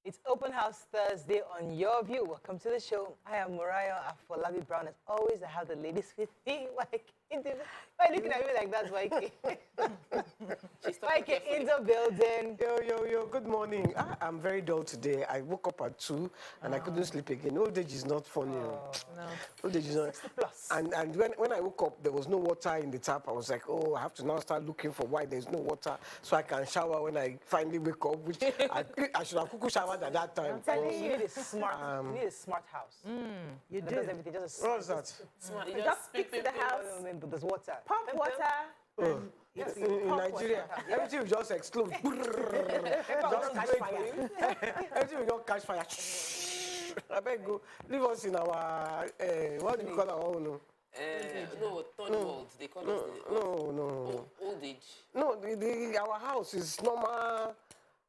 It's Open House Thursday on Your View. Welcome to the show. I am Mariah Afolabi Brown. As always, I have the ladies with me. Why are you looking at me like that, Waike? Waike in the building. Yo, good morning. I'm very dull today. I woke up at 2 and I couldn't sleep again. Old age is not funny. No. Old age is not. 60 plus. And when I woke up, there was no water in the tap. I was like, oh, I have to now start looking for why there's no water so I can shower when I finally wake up, which I should have cooked showered at that time. I'm telling you, you need a smart house. You That do. does everything. Just What's that? You just fix the house, but there's water. pump water. In Nigeria, everything will just explode. Everything will just catch fire. I beg you, leave us in our, what do you call our own? No, third world. They call us No. old age. No, our house is normal,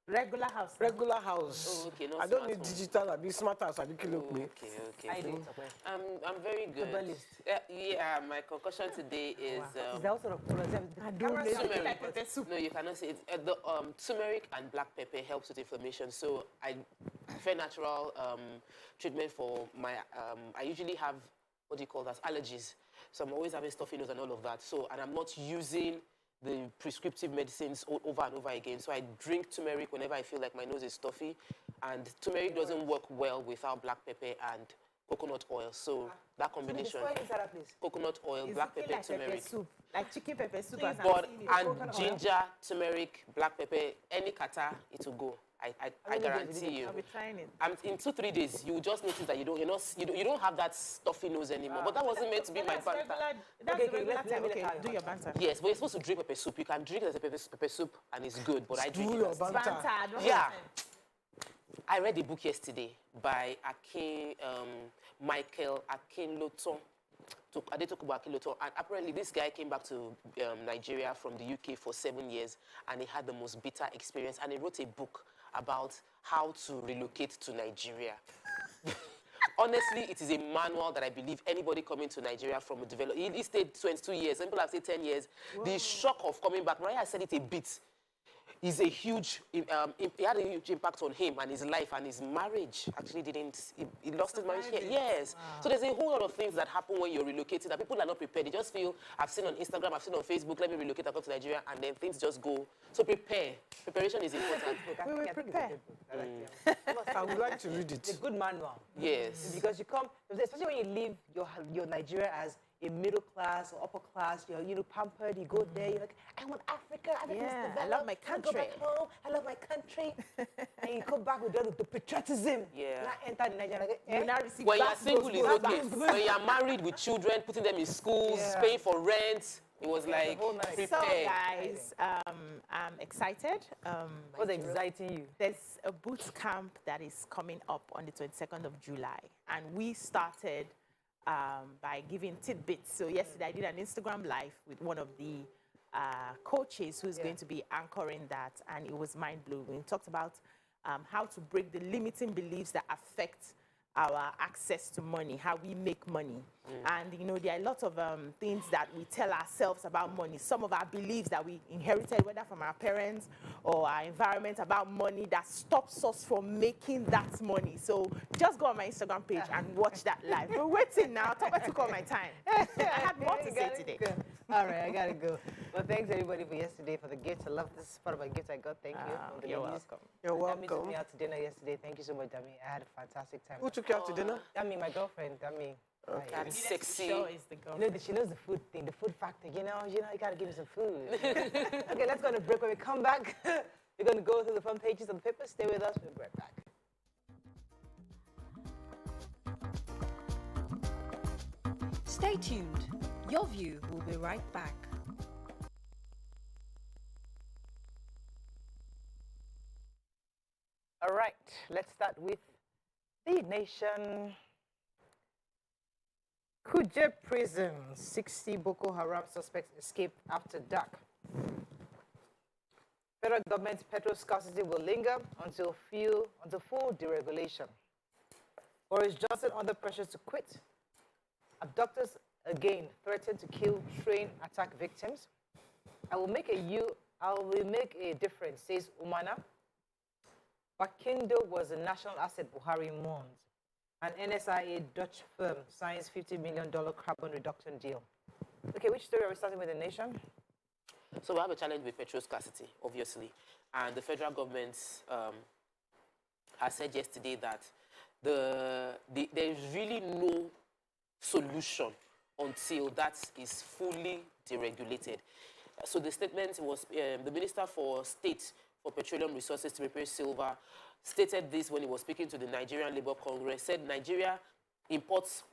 Regular house. regular house. Oh, okay, not I don't smart need home. digital, I be smart house, I be kill me. Okay. I do. I'm very good. Herbalist. Yeah, my concussion today is Is that sort of turmeric. No, you cannot say it. The turmeric and black pepper helps with inflammation. So I prefer natural treatment for my. I usually have what do you call that? Allergies. So I'm always having stuffy nose and all of that. So and I'm not using the prescriptive medicines over and over again. So I drink turmeric whenever I feel like my nose is stuffy. And turmeric doesn't work well without black pepper and coconut oil. So that combination, coconut oil, black pepper, like turmeric. pepper soup, like chicken pepper soup. But and ginger, turmeric, black pepper, any kata, it will go. I guarantee you. I'll be trying it. In 2-3 days, you will just notice that you don't have that stuffy nose anymore. But that wasn't meant to be my banter. That's Okay, regular let time. me Okay, tell you do your banter. Yes, but you're supposed to drink pepper soup. You can drink it as a pepper soup and it's good. But I drink Do it your as banter. Yeah. I read a book yesterday by Michael Akinloton. Adetokunbo Akinloton, and apparently this guy came back to Nigeria from the UK for 7 years, and he had the most bitter experience, and he wrote a book about how to relocate to Nigeria. Honestly, it is a manual that I believe anybody coming to Nigeria from a developed, he stayed 22 years, some people have said 10 years. Whoa. The shock of coming back, Mariah said it a bit, is a huge, it had a huge impact on him and his life, and his marriage actually didn't, he lost his marriage here. Yes. Wow. So there's a whole lot of things that happen when you're relocated that people are not prepared. They just feel, I've seen on Instagram, I've seen on Facebook, let me relocate, I come to Nigeria, and then things just go. So prepare. Preparation is important. We will prepare. I would like to read it. It's a good manual. Yes. Because you come, especially when you leave your Nigeria as a middle class or upper class, you're pampered, you go there, you're like, I want Africa, Yeah, I love my country. I go back home, I love my country. And you come back with the patriotism. Yeah. And I enter Nigeria, like, You now receive When you're back single, those it's goals okay. back. When you're married with children, putting them in schools, Yeah. paying for rent, it was like, whole night. prepare. So guys, I'm excited. what's exciting you? There's a boot camp that is coming up on the 22nd of July, and we started by giving tidbits. So yesterday I did an Instagram live with one of the coaches who's going to be anchoring that, and it was mind-blowing. We talked about how to break the limiting beliefs that affect our access to money, how we make money. And, there are a lot of things that we tell ourselves about money. Some of our beliefs that we inherited, whether from our parents or our environment about money, that stops us from making that money. So just go on my Instagram page and watch that live. We're waiting now. Topa took all my time. I had more to say today. Go. All right, I gotta go. Well, thanks everybody for yesterday, for the gifts. I love this part of my gifts I got. Thank you. From the You're ladies. welcome. You're Dami took welcome. me out to dinner yesterday. Thank you so much, Dami. I had a fantastic time. Who took you out to dinner? Dami, my girlfriend. Dami. That's sexy. Show is the girl. She knows the food thing, the food factor. You gotta give me some food. Okay, let's go on a break. When we come back, we're gonna go through the front pages of the paper. Stay with us. We'll be right back. Stay tuned. Your View will be right back. All right, let's start with the nation. Kuje prison. 60 Boko Haram suspects escaped after dark. Federal government's petrol scarcity will linger until full deregulation. Boris Johnson under pressure to quit. Abductors again threatened to kill train attack victims. I will make a difference, says Umana. Wakindo was a national asset Buhari mourns. An NSIA Dutch firm signs $50 million carbon reduction deal. Okay, which story are we starting with, the nation? So we have a challenge with petrol scarcity, obviously. And the federal government has said yesterday that there is really no solution until that is fully deregulated. So the statement was, the Minister for State for Petroleum Resources, Timothy Silva, stated this when he was speaking to the Nigerian Labour Congress, said Nigeria imports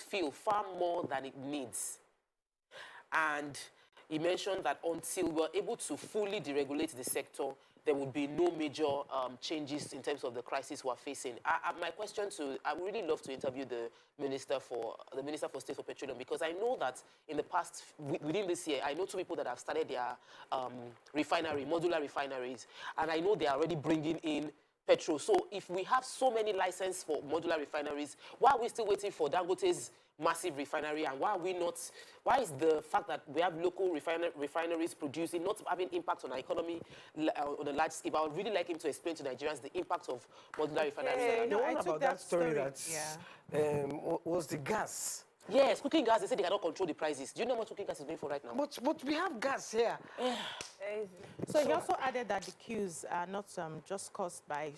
fuel far more than it needs. And he mentioned that until we're able to fully deregulate the sector, there would be no major changes in terms of the crisis we're facing. My question I would really love to interview the Minister for State for Petroleum, because I know that in the past, within this year, I know 2 people that have started their modular refineries, and I know they are already bringing in petrol. So if we have so many licenses for modular refineries, why are we still waiting for Dangote's massive refinery, and why is the fact that we have local refineries producing not having impact on our economy on a large scale? I would really like him to explain to Nigerians the impact of modular refineries. The I one took about that story was the gas. Yes, cooking gas, they say they cannot control the prices. Do you know how much cooking gas is going for right now? But we have gas here. So he also added that the queues are not just caused by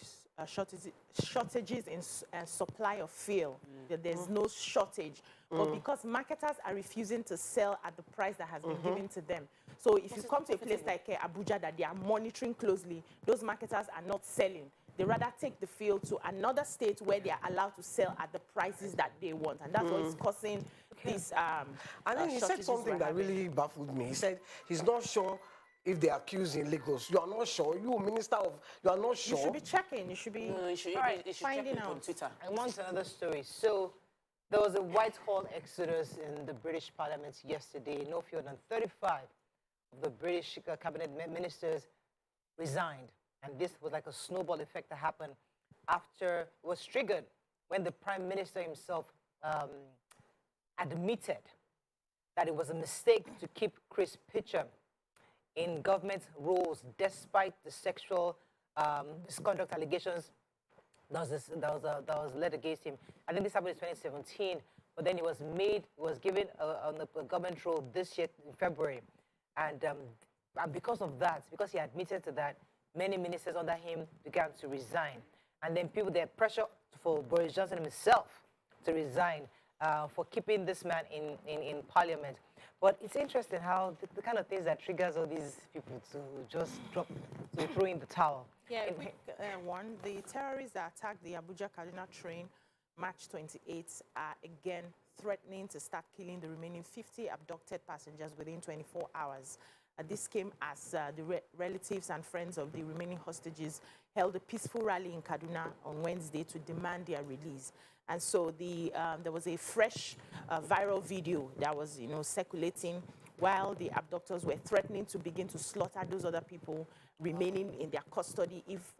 shortages in supply of fuel. That there's no shortage, but because marketers are refusing to sell at the price that has been given to them. So if you come to a place like Abuja that they are monitoring closely, those marketers are not selling. They rather take the fuel to another state where they are allowed to sell at the prices that they want. And that's what is causing this And then he said something that really baffled me. He said he's not sure if they are accused in Lagos. You are not sure. You, Minister of, you are not sure. You should be checking. You should be finding out. On Twitter. I want another story. So there was a Whitehall exodus in the British Parliament yesterday. No fewer than 35 of the British cabinet ministers resigned. And this was like a snowball effect that happened after, was triggered when the Prime Minister himself admitted that it was a mistake to keep Chris Pitcher in government roles despite the sexual misconduct allegations that was led against him. I think this happened in 2017, but then he was given a government role this year in February. And because of that, because he admitted to that, many ministers under him began to resign. And then there pressure for Boris Johnson himself to resign for keeping this man in Parliament. But it's interesting how the kind of things that triggers all these people to just to throw in the towel. Yeah, one, the terrorists that attacked the Abuja-Kaduna train March 28th are again threatening to start killing the remaining 50 abducted passengers within 24 hours. This came as the relatives and friends of the remaining hostages held a peaceful rally in Kaduna on Wednesday to demand their release. And so there was a fresh viral video that was, circulating while the abductors were threatening to begin to slaughter those other people remaining in their custody if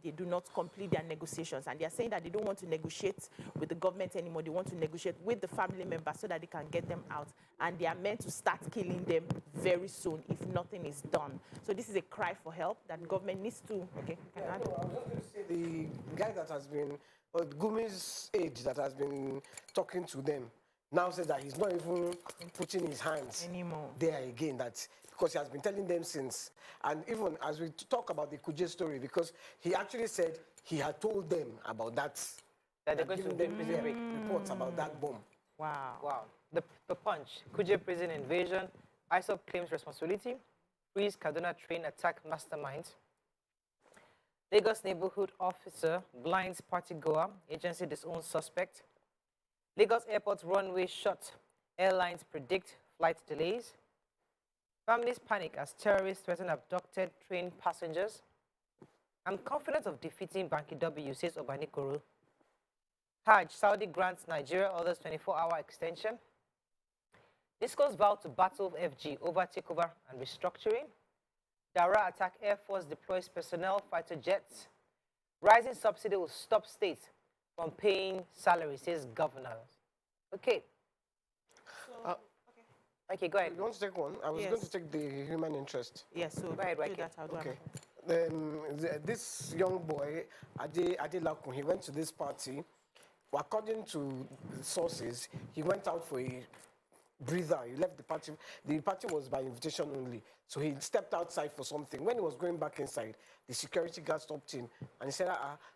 they do not complete their negotiations. And they are saying that they don't want to negotiate with the government anymore. They want to negotiate with the family members so that they can get them out. And they are meant to start killing them very soon if nothing is done. So this is a cry for help that government needs to. Okay, can I add? I was just going to say the guy that has been, Gumi's age that has been talking to them, now says that he's not even putting his hands anymore there again. That's because he has been telling them since. And even as we talk about the Kuje story, because he actually said he had told them about that. That they're going to them reports about that bomb. Wow. Wow. The punch. Kuje prison invasion. ISOP claims responsibility. Freeze Kaduna train attack mastermind. Lagos neighborhood officer blinds party goer. Agency disowns suspect. Lagos airport runway shut. Airlines predict flight delays. Families panic as terrorists threaten abducted train passengers. I'm confident of defeating Banky W, says Obanikoro. Hajj, Saudi grants Nigeria others 24-hour extension. Disco's vow to battle FG over takeover and restructuring. Dara attack Air Force deploys personnel fighter jets. Rising subsidy will stop states from paying salaries, says governor. Okay. Okay, go ahead. You want to take one? I was going to take the human interest. Yes, so go ahead, do that. I'll do okay. it. this young boy, Ade Lakun, he went to this party. According to sources, he went out for a breather. He left the party. The party was by invitation only. So he stepped outside for something. When he was going back inside, the security guard stopped him. And he said,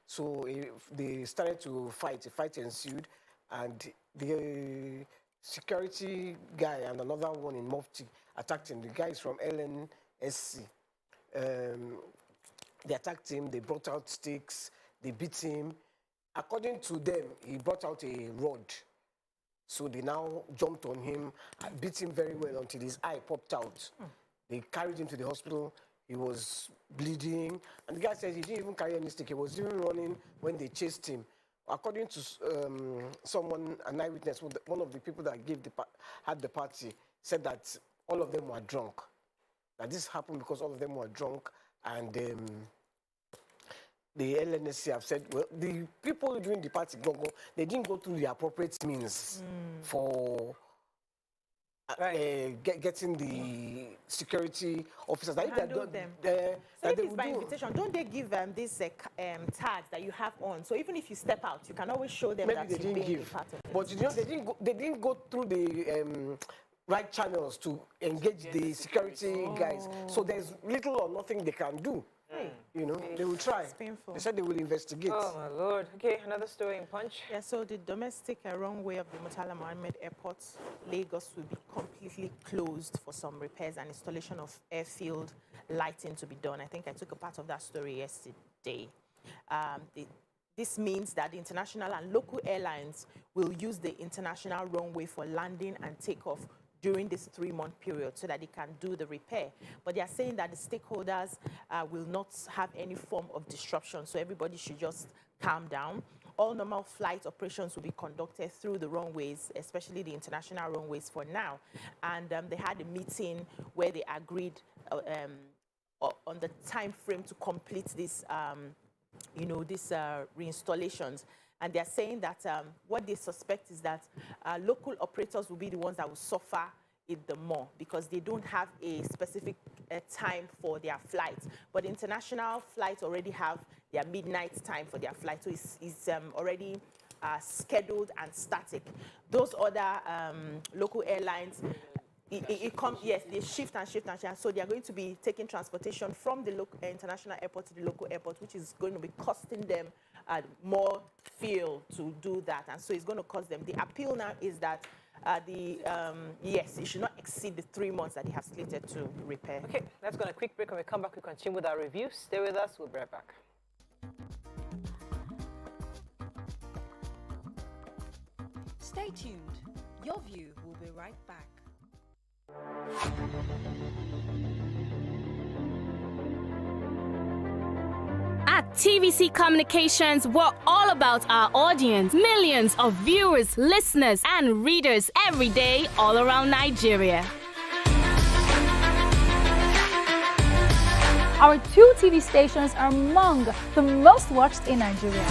So they started to fight. A fight ensued. And the security guy and another one in Mufti attacked him. The guy is from LNSC. They attacked him. They brought out sticks. They beat him. According to them, he brought out a rod. So they now jumped on him, beat him very well until his eye popped out. They carried him to the hospital. He was bleeding. And the guy said he didn't even carry any stick. He was even running when they chased him. According to someone, an eyewitness, one of the people that had the party, said that all of them were drunk. That this happened because all of them were drunk. And the LNSC have said, well, the people during the party, they didn't go through the appropriate means for getting the security officers. So if it's by invitation, don't they give these tags that you have on? So even if you step out, you can always show them that you're being a part of it. But you know, they didn't go through the right channels to engage the security guys. So there's little or nothing they can do. You know, they will try. It's painful. They said they will investigate. Oh, my Lord. Okay, another story in Punch. Yeah, so the domestic runway of the Murtala Mohammed Airport, Lagos, will be completely closed for some repairs and installation of airfield lighting to be done. I think I took a part of that story yesterday. This means that the international and local airlines will use the international runway for landing and takeoff during this 3-month period so that they can do the repair. But they are saying that the stakeholders will not have any form of disruption, so everybody should just calm down. All normal flight operations will be conducted through the runways, especially the international runways for now. And they had a meeting where they agreed on the time frame to complete this, these reinstallations. And they're saying that what they suspect is that local operators will be the ones that will suffer it the more because they don't have a specific time for their flights. But international flights already have their midnight time for their flight. So it's already scheduled and static. Those other local airlines, it comes, yes, they shift and shift and shift. So they are going to be taking transportation from the international airport to the local airport, which is going to be costing them more fuel to do that. And so it's going to cost them. The appeal now is that yes, it should not exceed the 3 months that they have slated to repair. Okay, let's go on a quick break. When we come back, we continue with our review. Stay with us. We'll be right back. Stay tuned. Your View will be right back. At TVC Communications, we're all about our audience. Millions of viewers, listeners, and readers every day all around Nigeria. Our 2 TV stations are among the most watched in Nigeria.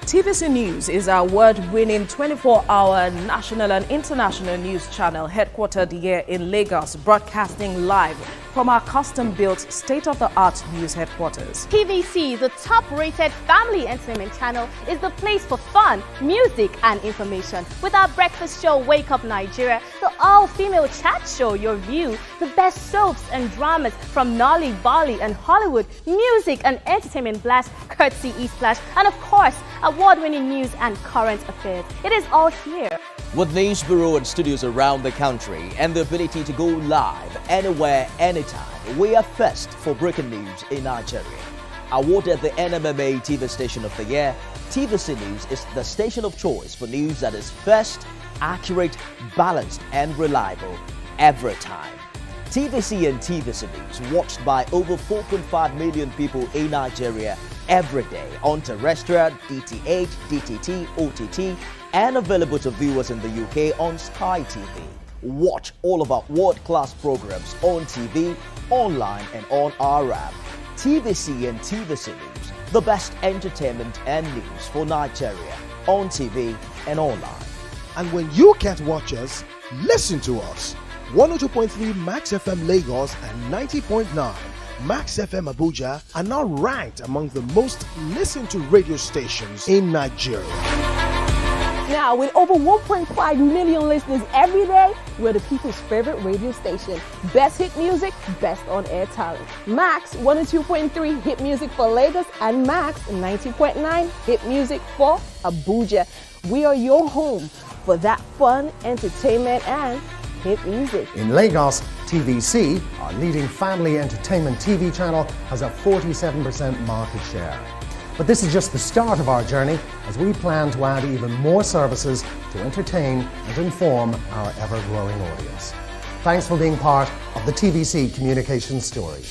TVC News is our award-winning 24-hour national and international news channel headquartered here in Lagos, broadcasting live from our custom-built state-of-the-art news headquarters. TVC, the top-rated family entertainment channel, is the place for fun, music, and information. With our breakfast show, Wake Up Nigeria, the all-female chat show, Your View, the best soaps and dramas from Nolly, Bolly, and Hollywood, music and entertainment blast, courtesy E-Splash, and of course, award-winning news and current affairs. It is all here. With news bureau and studios around the country and the ability to go live anywhere, anytime, we are first for breaking news in Nigeria. Awarded the NMMA TV Station of the Year, TVC News is the station of choice for news that is first, accurate, balanced, and reliable every time. TVC and TVC News watched by over 4.5 million people in Nigeria every day on terrestrial, DTH, DTT, OTT, and available to viewers in the UK on Sky TV. Watch all of our world-class programs on TV, online, and on our app. TVC and TVC News, the best entertainment and news for Nigeria on TV and online. And when you can't watch us, listen to us. 102.3 Max FM Lagos and 90.9 Max FM Abuja are now ranked among the most listened to radio stations in Nigeria. Now, with over 1.5 million listeners every day, we're the people's favorite radio station. Best hit music, best on-air talent. Max 102.3 hit music for Lagos and Max 90.9 hit music for Abuja. We are your home for that fun, entertainment, and hit music. In Lagos, TVC, our leading family entertainment TV channel, has a 47% market share. But this is just the start of our journey, as we plan to add even more services to entertain and inform our ever-growing audience. Thanks for being part of the TVC communication story.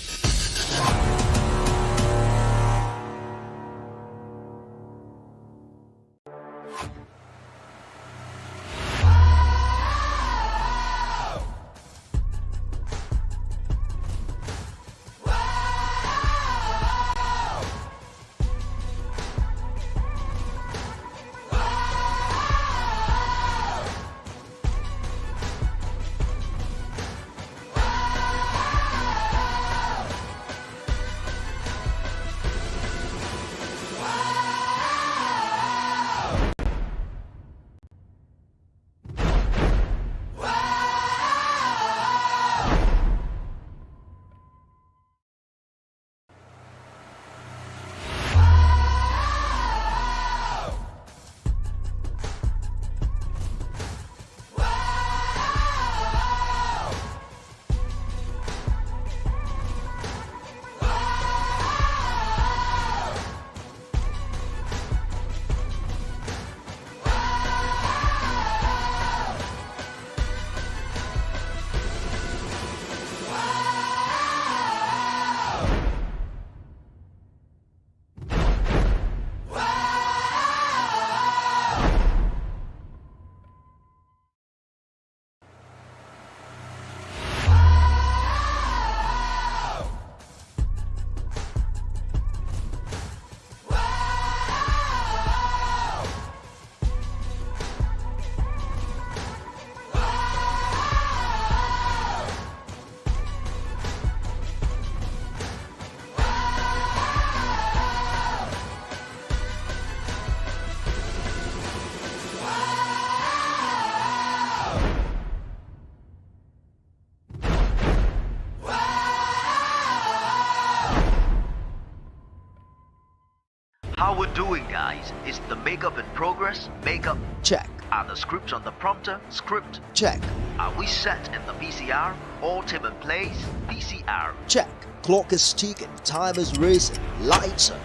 How we're doing, guys? Is the makeup in progress? Makeup check. Are the scripts on the prompter? Script check. Are we set in the VCR? All tip in place? VCR check. Clock is ticking, time is racing, lights are.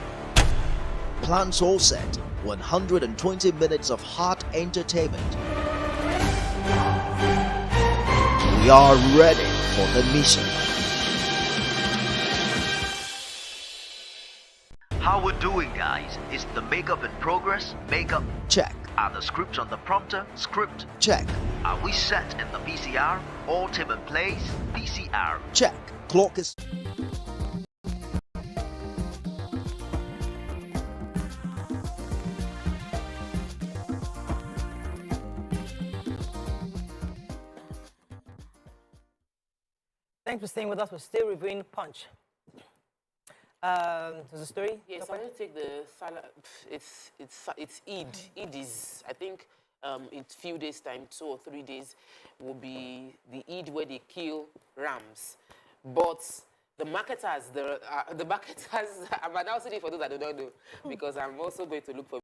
Plans all set. 120 minutes of hot entertainment. We are ready for the mission. How we're doing, guys? Is the makeup in progress? Makeup check. Are the scripts on the prompter? Script check. Are we set in the VCR? All tip in place? VCR check. Clock is. Thanks for staying with us. We're still reviewing Punch. There's a story? Yes, I'm going to take the Salah. It's Eid. Eid is, I think, in a few days' time, 2 or 3 days, will be the Eid where they kill rams. But the marketers, I'm announcing it for those that do not know, because I'm also going to look for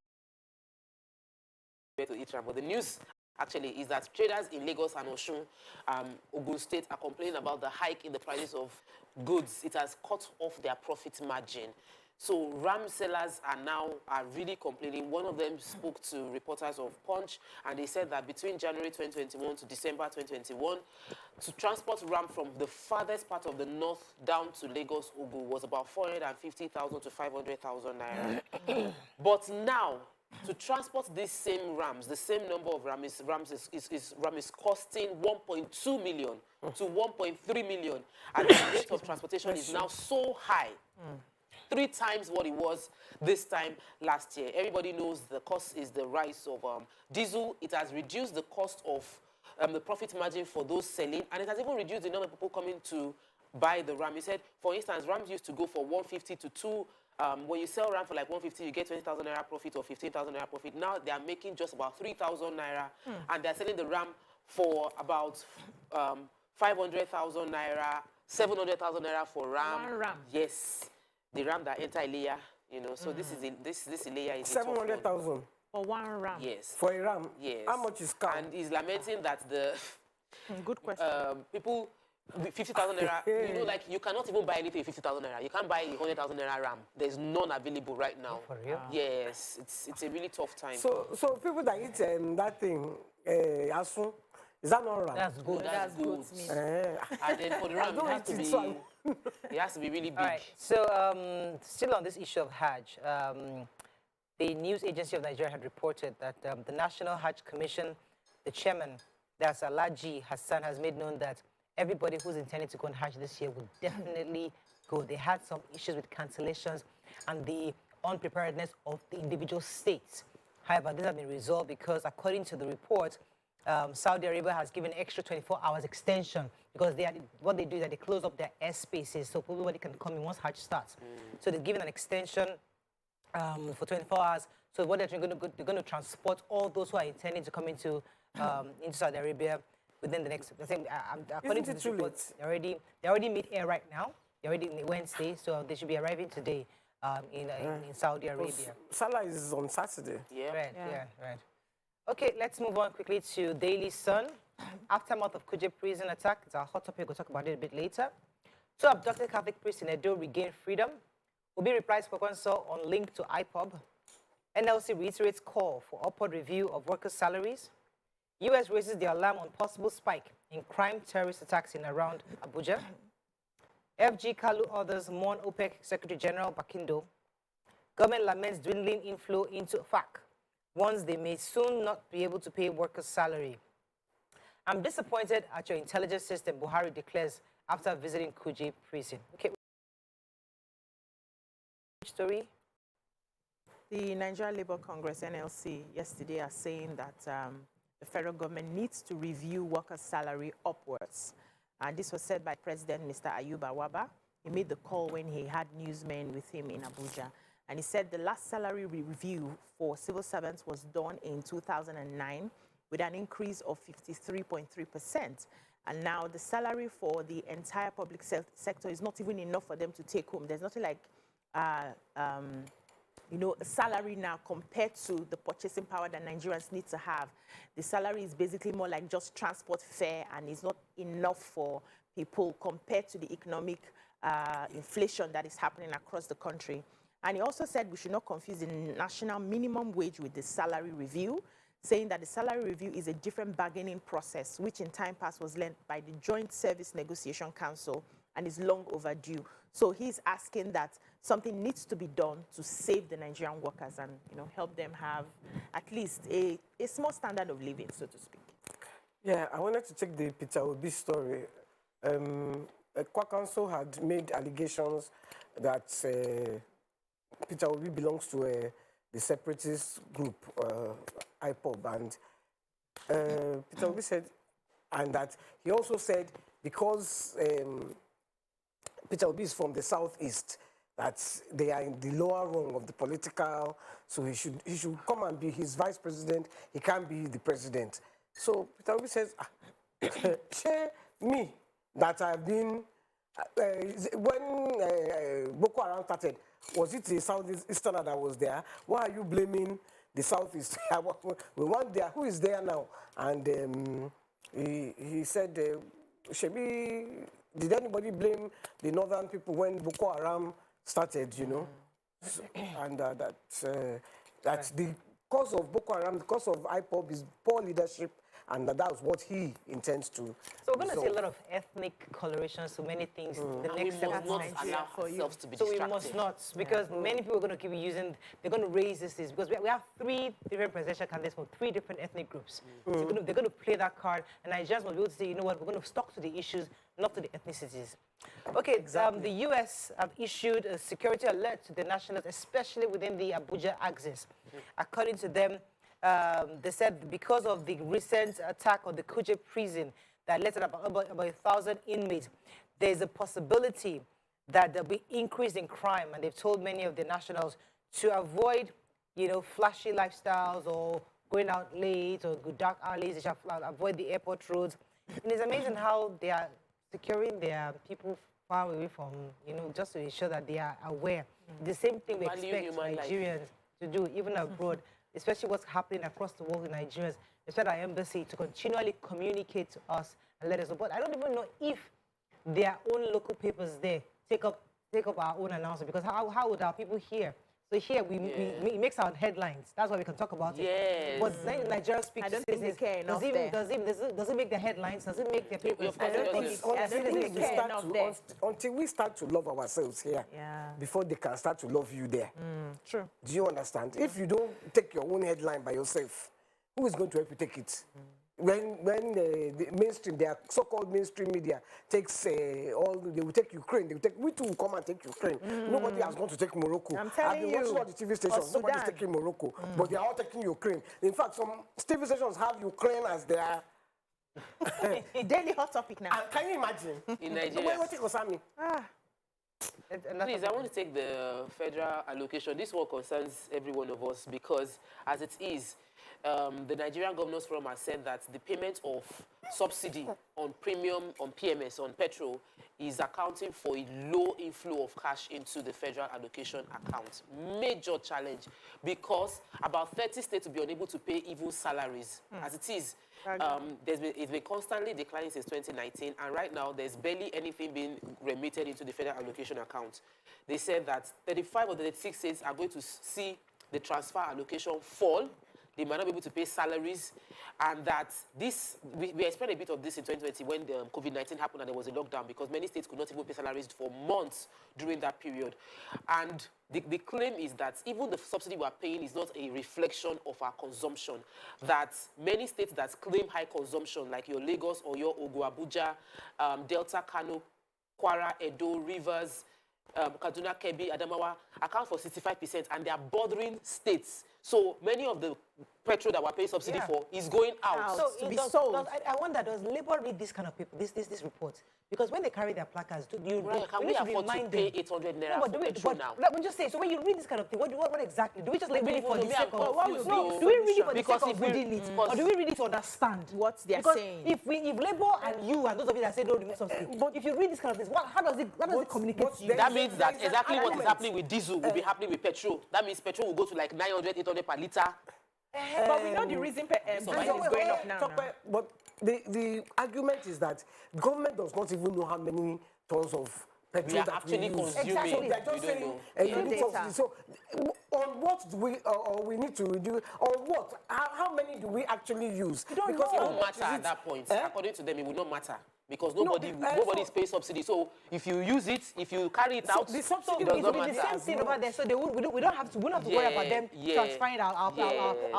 where to eat ram. But the news actually is that traders in Lagos and Osun, Ogun State, are complaining about the hike in the prices of goods. It has cut off their profit margin. So ram sellers are really complaining. One of them spoke to reporters of Punch, and they said that between January 2021 to December 2021, to transport ram from the farthest part of the north down to Lagos, Ogun, was about 450,000 to 500,000 naira. But now, to transport these same rams, the same number of rams is costing 1.2 million to 1.3 million. And the rate of transportation is now so high. 3 times what it was this time last year. Everybody knows the cost is the rise of diesel. It has reduced the cost of the profit margin for those selling, and it has even reduced the number of people coming to buy the RAM. You said, for instance, RAMs used to go for 150 to 2. When you sell RAM for like 150, you get 20,000 naira profit or 15,000 naira profit. Now they are making just about 3,000 naira, and they're selling the RAM for about 500,000 naira, 700,000 naira for RAM. One RAM. Yes, the RAM that enter a layer, you know. So this layer is 700,000 for one RAM. Yes. for a RAM. Yes. How much is cow? And he's lamenting that the Good question. people 50,000 naira. You know, like you cannot even buy anything 50,000 naira. You can't buy 100,000 naira RAM. There's none available right now. For real? Yes, it's a really tough time. So people that eat that thing, asun, is that not RAM? That's good. That's good. meat. And then for the RAM, don't it has eat to it, be. so It has to be really big. All right. So still on this issue of Hajj, the news agency of Nigeria had reported that the National Hajj Commission, the chairman, that's Alhaji Hassan, has made known that everybody who's intending to go on Hajj this year will definitely go. They had some issues with cancellations and the unpreparedness of the individual states. However, this has been resolved because, according to the report, Saudi Arabia has given extra 24 hours extension because what they do is that they close up their airspaces so everybody can come in once Hajj starts. So they're given an extension for 24 hours. So what they're going to transport all those who are intending to come into Saudi Arabia within the next. I think according to this report, they already mid-air right now. They're already in Wednesday, so they should be arriving today in Saudi Arabia. Salah is on Saturday. Yeah. Right. Okay, let's move on quickly to Daily Sun. Aftermath of Kuje prison attack. It's our hot topic. We'll talk about it a bit later. Two abducted Catholic priests in Edo regain freedom. Obi replies for consult on link to IPOB. NLC reiterates call for upward review of workers' salaries. U.S. raises the alarm on possible spike in crime terrorist attacks in around Abuja. FG Kalu others mourn OPEC Secretary General Bakindo. Government laments dwindling inflow into FAC. Warns they may soon not be able to pay workers' salary. I'm disappointed at your intelligence system, Buhari declares after visiting Kuje prison. Okay. Story. The Nigeria Labour Congress, NLC, yesterday are saying that the federal government needs to review workers' salary upwards. And this was said by President Mr. Ayub Awaba. He made the call when he had newsmen with him in Abuja. And he said the last salary review for civil servants was done in 2009 with an increase of 53.3%. And now the salary for the entire public sector is not even enough for them to take home. There's nothing like, a salary now compared to the purchasing power that Nigerians need to have. The salary is basically more like just transport fare, and it's not enough for people compared to the economic inflation that is happening across the country. And he also said we should not confuse the national minimum wage with the salary review, saying that the salary review is a different bargaining process, which in time past was led by the Joint Service Negotiation Council and is long overdue. So he's asking that something needs to be done to save the Nigerian workers and help them have at least a small standard of living, so to speak. Yeah, I wanted to take the Peter Obi story. Kwakanso had made allegations that Peter Obi belongs to the separatist group, IPOB, and Peter Obi said, and that he also said because Peter Obi is from the southeast, that they are in the lower rung of the political, so he should come and be his vice president. He can't be the president. So Peter Obi says, share me that I've been when Boko Haram started. Was it the southeasterner that was there? Why are you blaming the southeast? We want there. Who is there now? And he said, Shebi, did anybody blame the northern people when Boko Haram started, So, and that's the cause of Boko Haram, the cause of IPOB is poor leadership, and that's what he intends to. So we're going to see a lot of ethnic colorations to many things. The next step allow ourselves to be so distracted. we must not, because many people are going to keep using, they're going to raise this, because we have 3 different presidential candidates from 3 different ethnic groups. So they're going to play that card, and Nigerians must be able to say, you know what, we're going to stuck to the issues, not to the ethnicities. Okay, exactly. The U.S. have issued a security alert to the nationals, especially within the Abuja axis. According to them, They said because of the recent attack on the Kuje prison that led to about 1,000 inmates, there's a possibility that there'll be increase in crime, and they've told many of the nationals to avoid, flashy lifestyles or going out late or good dark alleys. They should avoid the airport roads. And it's amazing how they are securing their people far away from, just to ensure that they are aware. The same thing we expect Nigerians to do, even abroad, especially what's happening across the world with Nigerians. Expect our embassy to continually communicate to us and let us know. But I don't even know if their own local papers there take up our own announcement, because how would our people hear? So here we makes our headlines. That's why we can talk about it. But then Nigeria speaks. I don't think they care enough. Does it make the headlines? Does it make the papers? I don't think they care enough there. Until we start to love ourselves here, before they can start to love you there. True. Do you understand? If you don't take your own headline by yourself, who is going to help you take it? When the mainstream, their so-called mainstream media takes they will take Ukraine, we too will come and take Ukraine. Nobody has gone to take Morocco. I'm telling you. I've been watching all the TV stations, nobody's taking Morocco, but they are all taking Ukraine. In fact, some TV stations have Ukraine as their daily hot topic now. Can you imagine? In Nigeria. Please, I want to take the federal allocation. This one concerns every one of us because, as it is, the Nigerian Governors Forum has said that the payment of subsidy on premium, on PMS, on petrol, is accounting for a low inflow of cash into the federal allocation account. Major challenge, because about 30 states will be unable to pay even salaries. As it is, it's been constantly declining since 2019, and right now there's barely anything being remitted into the federal allocation account. They said that 35 of the 36 states are going to see the transfer allocation fall. They might not be able to pay salaries, and that this, we experienced a bit of this in 2020 when the COVID-19 happened and there was a lockdown, because many states could not even pay salaries for months during that period. And the claim is that even the subsidy we are paying is not a reflection of our consumption, that many states that claim high consumption, like your Lagos or your Ogo, Abuja, Delta, Kano, Kwara, Edo, Rivers, Kaduna, Kebbi, Adamawa, account for 65%, and they are bordering states. So many of the petrol that we're paying subsidy for is going out so to be sold. I wonder, does Labour read this kind of people, this report? Because when they carry their placards, can we afford to pay 800 naira for petrol now? I'm just saying, so when you read this kind of thing, what exactly? Do we just read it for the sake of... Do we read it for the sake of reading it? Or do we read it to understand what they're saying? If Labour and you and those of you that say don't remove subsidy, but if you read this kind of things, how does it communicate to you? That means that exactly what is happening with diesel will be happening with petrol. That means petrol will go to like 900, 800 per litre. But we know the reason price is going up now. But the argument is that government does not even know how many tons of petrol we are that actually we use. consuming. Exactly. They're just saying, so on what do we we need to reduce? On what? How many do we actually use? It won't matter at that point. According to them, it will not matter. Because nobody's paying subsidy. So if you use it, if you carry it out, the subsidy does not matter. The same thing over there. So we don't have to worry about them transferring our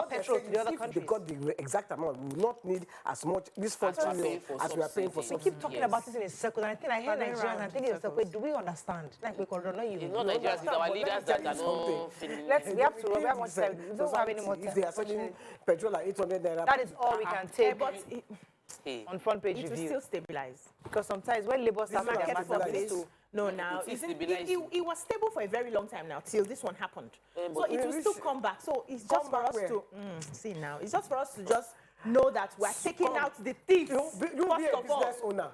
petrol to the other countries. If they got the exact amount, we will not need as much this 40 million as we are paying for subsidy. We keep talking about this in a circle, and I hear Nigerians and think it's wait, do we understand? Like we could know you. It's not Nigerians, it's our leaders that are not. We have to run. We have much time. We don't have any more time. If they are selling petrol at 800 naira, that is all we can take. On front page review. It will still stabilize. Because sometimes when Labour starts market for this, it was stable for a very long time now till this one happened. So it will still come back. So it's just for us to see now. It's just for us to just know that we're taking out the thieves. You'll be a business owner.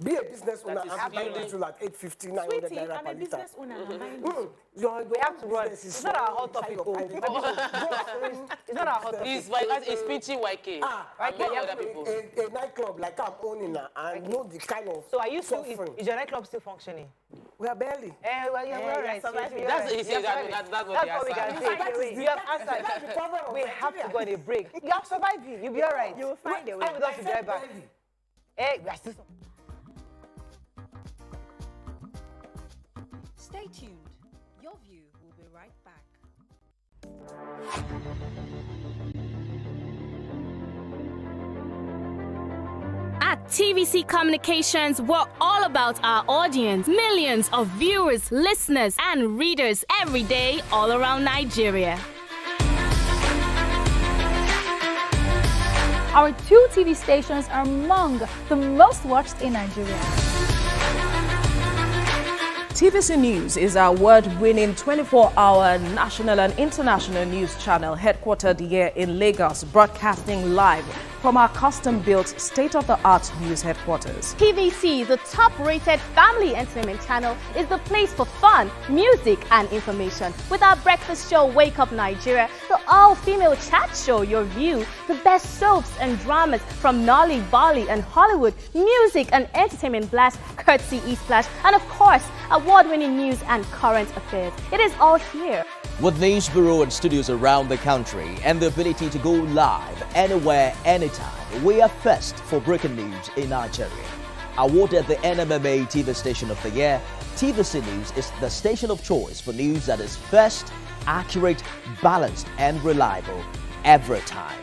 Be a business owner and buy petrol at 850, 900 naira per litre. I'm a business owner. We have to run. It's not our hot topic. It's not our hot topic. It's pinching YK. A nightclub like I'm owning now, and know the kind of. So are you still? Is your nightclub still functioning? We are barely. Well, you're right. That's what they are saying. You have answered. We have to go on a break. You have survived. You'll be all right. You will find a way. Come with us to drive back. Hey, we are still. Stay tuned. Your View will be right back. At TVC Communications, we're all about our audience. Millions of viewers, listeners, and readers every day all around Nigeria. Our 2 TV stations are among the most watched in Nigeria. TVC News is our award-winning 24-hour national and international news channel headquartered here in Lagos, broadcasting live from our custom-built state-of-the-art news headquarters. TVC, the top-rated family entertainment channel, is the place for fun, music, and information. With our breakfast show, Wake Up Nigeria, the all-female chat show, Your View, the best soaps and dramas from Nolly, Bali, and Hollywood, music and entertainment blast, courtesy E-Splash, and of course, award-winning news and current affairs. It is all here. With news bureau and studios around the country and the ability to go live anywhere, anytime, we are first for breaking news in Nigeria. Awarded the NMMA TV Station of the Year, TVC News is the station of choice for news that is first, accurate, balanced, and reliable every time.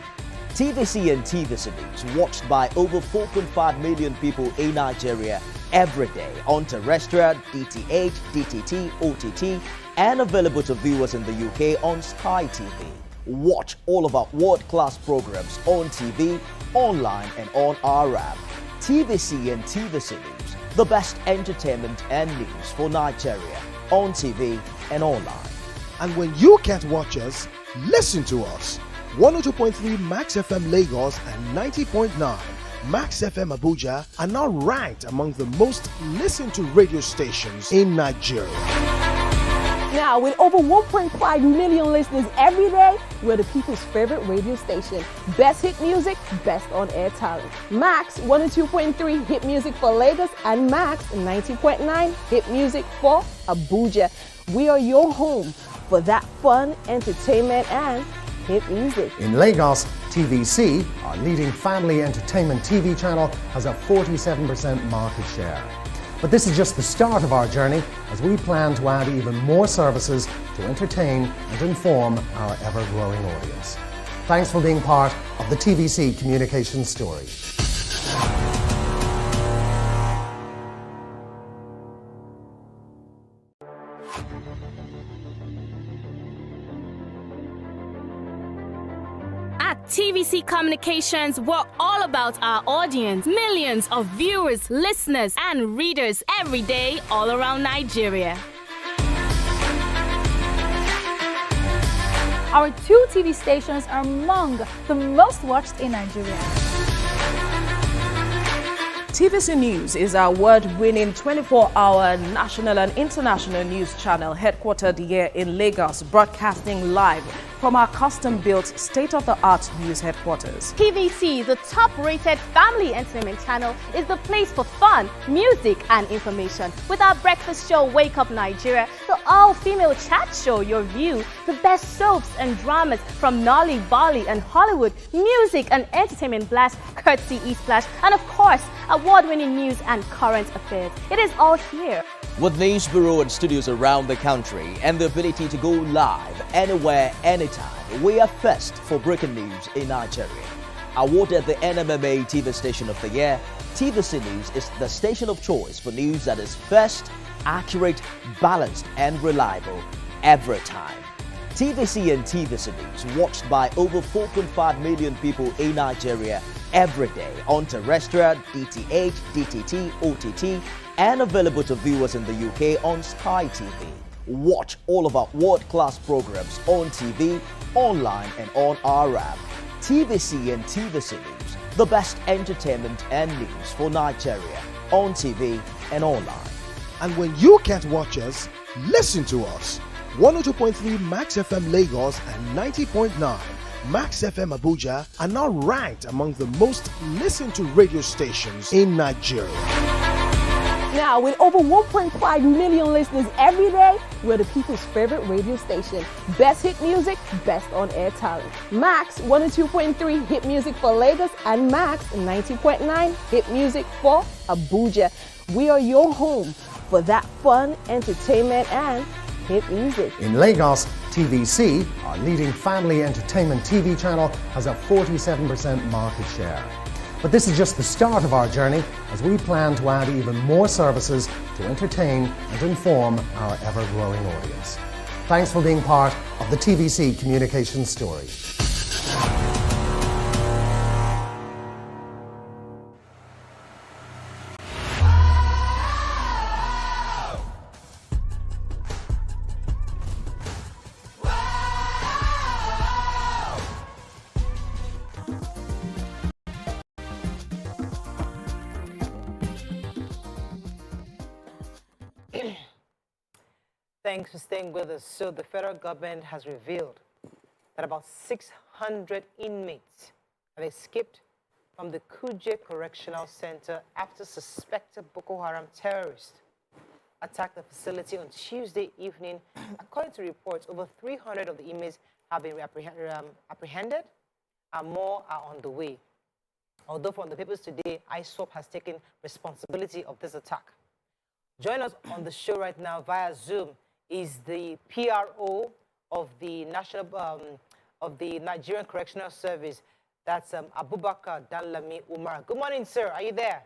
TVC and TVC News watched by over 4.5 million people in Nigeria every day on terrestrial, DTH, DTT, OTT, and available to viewers in the UK on Sky TV. Watch all of our world-class programs on TV, online, and on our app. TVC and TVC News, the best entertainment and news for Nigeria on TV and online. And when you can't watch us, listen to us. 102.3 Max FM Lagos and 90.9 Max FM Abuja are now ranked among the most listened to radio stations in Nigeria. Now, with over 1.5 million listeners every day, we're the people's favorite radio station. Best hit music, best on-air talent. Max 102.3 hit music for Lagos and Max 90.9 hit music for Abuja. We are your home for that fun, entertainment, and hit music. In Lagos, TVC, our leading family entertainment TV channel, has a 47% market share. But this is just the start of our journey, as we plan to add even more services to entertain and inform our ever-growing audience. Thanks for being part of the TVC communication story. At TVC Communications, we're all about our audience. Millions of viewers, listeners, and readers every day all around Nigeria. Our 2 TV stations are among the most watched in Nigeria. TVC News is our award-winning 24-hour national and international news channel headquartered here in Lagos, broadcasting live from our custom-built state-of-the-art news headquarters. TVC, the top-rated family entertainment channel, is the place for fun, music, and information. With our breakfast show, Wake Up Nigeria, the all-female chat show, Your View, the best soaps and dramas from Nolly, Bali, and Hollywood, music and entertainment blast, courtesy E-Splash, and of course, award-winning news and current affairs. It is all here. With news bureau and studios around the country and the ability to go live anywhere, anytime, we are first for breaking news in Nigeria. Awarded the NMMA TV Station of the Year, TVC News is the station of choice for news that is first, accurate, balanced, and reliable every time. TVC and TVC News watched by over 4.5 million people in Nigeria every day on terrestrial, DTH, DTT, OTT, and available to viewers in the UK on Sky TV. Watch all of our world-class programs on TV, online, and on our app. TVC and TVC News, the best entertainment and news for Nigeria on TV and online. And when you can't watch us, listen to us. 102.3 Max FM Lagos and 90.9 Max FM Abuja are now ranked among the most listened to radio stations in Nigeria. Now, with over 1.5 million listeners every day, we're the people's favorite radio station. Best hit music, best on-air talent. Max 102.3 hit music for Lagos and Max 90.9 hit music for Abuja. We are your home for that fun, entertainment, and hit music. In Lagos, TVC, our leading family entertainment TV channel, has a 47% market share. But this is just the start of our journey, as we plan to add even more services to entertain and inform our ever-growing audience. Thanks for being part of the TVC communication story. Thanks for staying with us. So the federal government has revealed that about 600 inmates have escaped from the Kuje Correctional Center after suspected Boko Haram terrorists attacked the facility on Tuesday evening. According to reports, over 300 of the inmates have been apprehended and more are on the way. Although from the papers today, ISWAP has taken responsibility of this attack. Join us on the show right now via Zoom is the PRO of the Nigerian Correctional Service. That's Abubakar Danlami Umar. Good morning, sir. Are you there?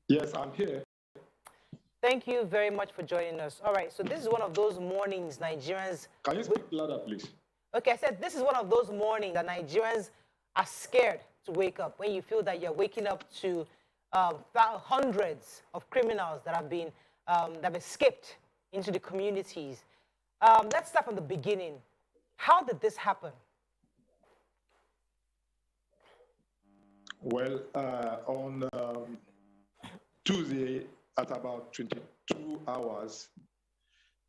Yes, I'm here. Thank you very much for joining us. All right, so this is one of those mornings Nigerians... Can you speak louder, please? Okay, I said this is one of those mornings that Nigerians are scared to wake up, when you feel that you're waking up to hundreds of criminals that have escaped into the communities. Let's start from the beginning. How did this happen? Well, on Tuesday at about 22 hours,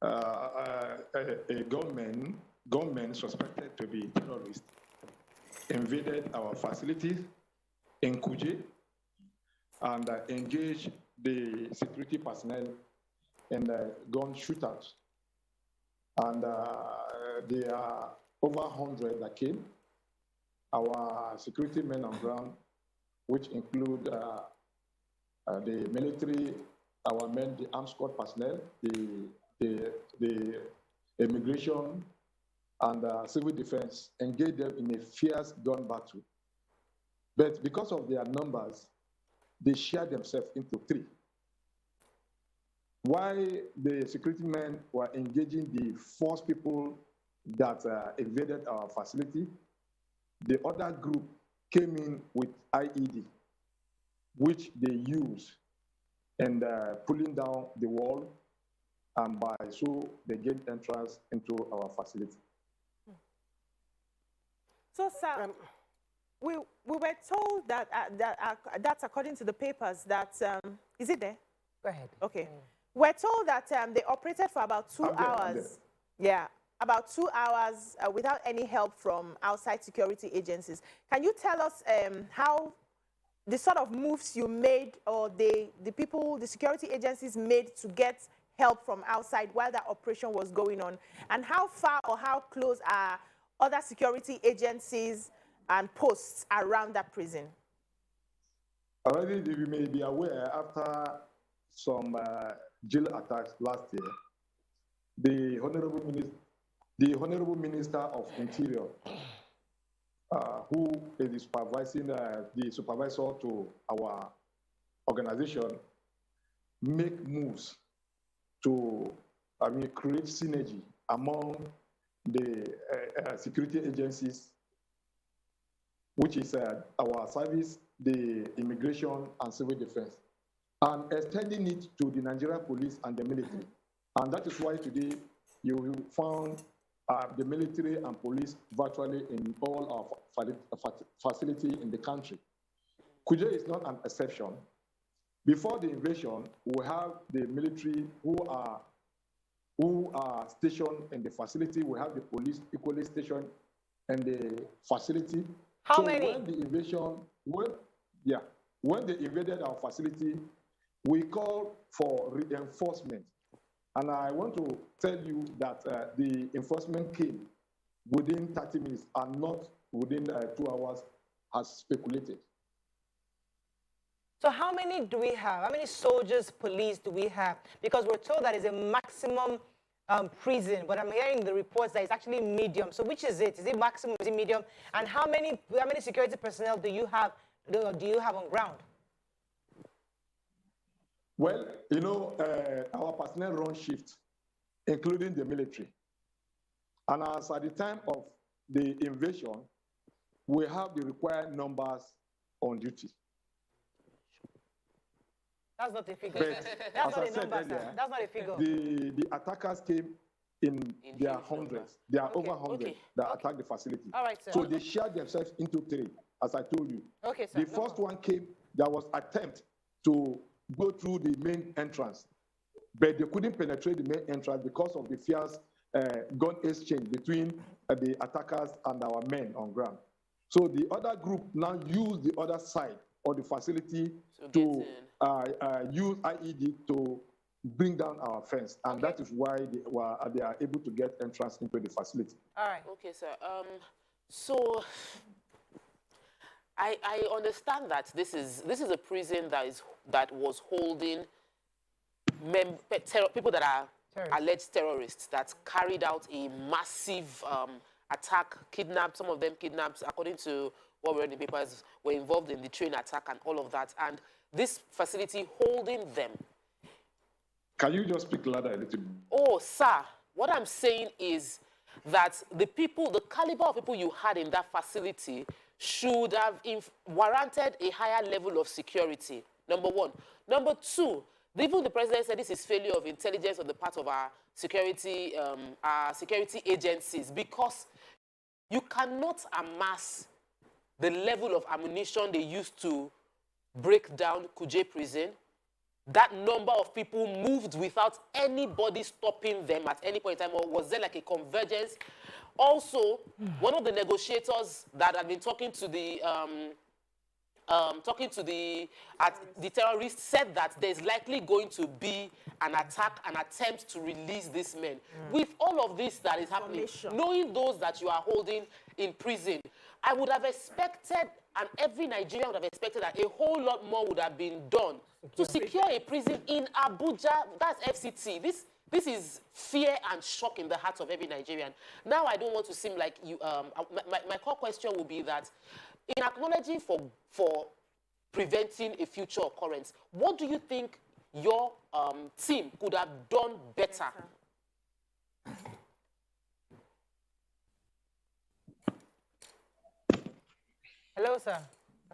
a gunman suspected to be terrorist invaded our facilities in Kuje and engaged the security personnel in the gun shootouts. And there are over 100 that came. Our security men on ground, which include the military, our men, the armed squad personnel, the immigration, and civil defense, engaged them in a fierce gun battle. But because of their numbers, they shared themselves into three. While the security men were engaging the first people that invaded our facility, the other group came in with IED, which they used in pulling down the wall, and by so they gained entrance into our facility. So, sir, we were told that, that's according to the papers, that, is it there? Go ahead. Okay. We're told that they operated for about 2 hours. Yeah, about 2 hours without any help from outside security agencies. Can you tell us how the sort of moves you made, or the security agencies made to get help from outside while that operation was going on? And how far or how close are other security agencies and posts around that prison? Already, you may be aware, after some jail attacks last year, the Honorable Minister of Interior, who is supervising the supervisor to our organization, make moves to create synergy among the security agencies, which is our service, the immigration and civil defense, and extending it to the Nigerian police and the military. And that is why today you found the military and police virtually in all our facilities in the country. Kuje is not an exception. Before the invasion, we have the military who are stationed in the facility. We have the police equally stationed in the facility. How many? When the invasion, when they invaded our facility, we called for reinforcement. And I want to tell you that the enforcement came within 30 minutes and not within 2 hours as speculated. So how many do we have? How many soldiers, police do we have? Because we're told that it's a maximum prison, but I'm hearing the reports that it's actually medium. So which is it? Is it maximum? Is it medium? And how many security personnel do you have on ground? Well, our personnel run shift, including the military. And as at the time of the invasion, we have the required numbers on duty. That's not a figure. That's not a number, sir. That's not a figure. The attackers came in their hundreds. There are over 100 that attacked the facility. All right, sir. So they shared themselves into three. as I told you. Okay, sir. The first one came, there was attempt to go through the main entrance, but they couldn't penetrate the main entrance because of the fierce gun exchange between the attackers and our men on ground. So the other group now used the other side of the facility to use IED to bring down our fence, and that is why they are able to get entrance into the facility. All right. Okay, sir. So I understand that this is a prison that was holding people that are alleged terrorists that carried out a massive attack, kidnapped, some of them kidnapped, according to what we read in the papers, were involved in the train attack and all of that. And this facility holding them. Can you just speak louder a little bit? Oh, sir, what I'm saying is that the caliber of people you had in that facility should have warranted a higher level of security, number one. Number two, even the president said this is failure of intelligence on the part of our security agencies, because you cannot amass the level of ammunition they used to break down Kuje prison. That number of people moved without anybody stopping them at any point in time, or was there like a convergence? Also, one of the negotiators that had been talking to the terrorists said that there's likely going to be an attack, an attempt to release these men. With all of this that is happening, knowing those that you are holding in prison, I would have expected, and every Nigerian would have expected, that a whole lot more would have been done to secure a prison in Abuja. That's FCT. This is fear and shock in the hearts of every Nigerian. Now, I don't want to seem like you. My core question will be that, in acknowledging for preventing a future occurrence, what do you think your team could have done better? Hello, sir.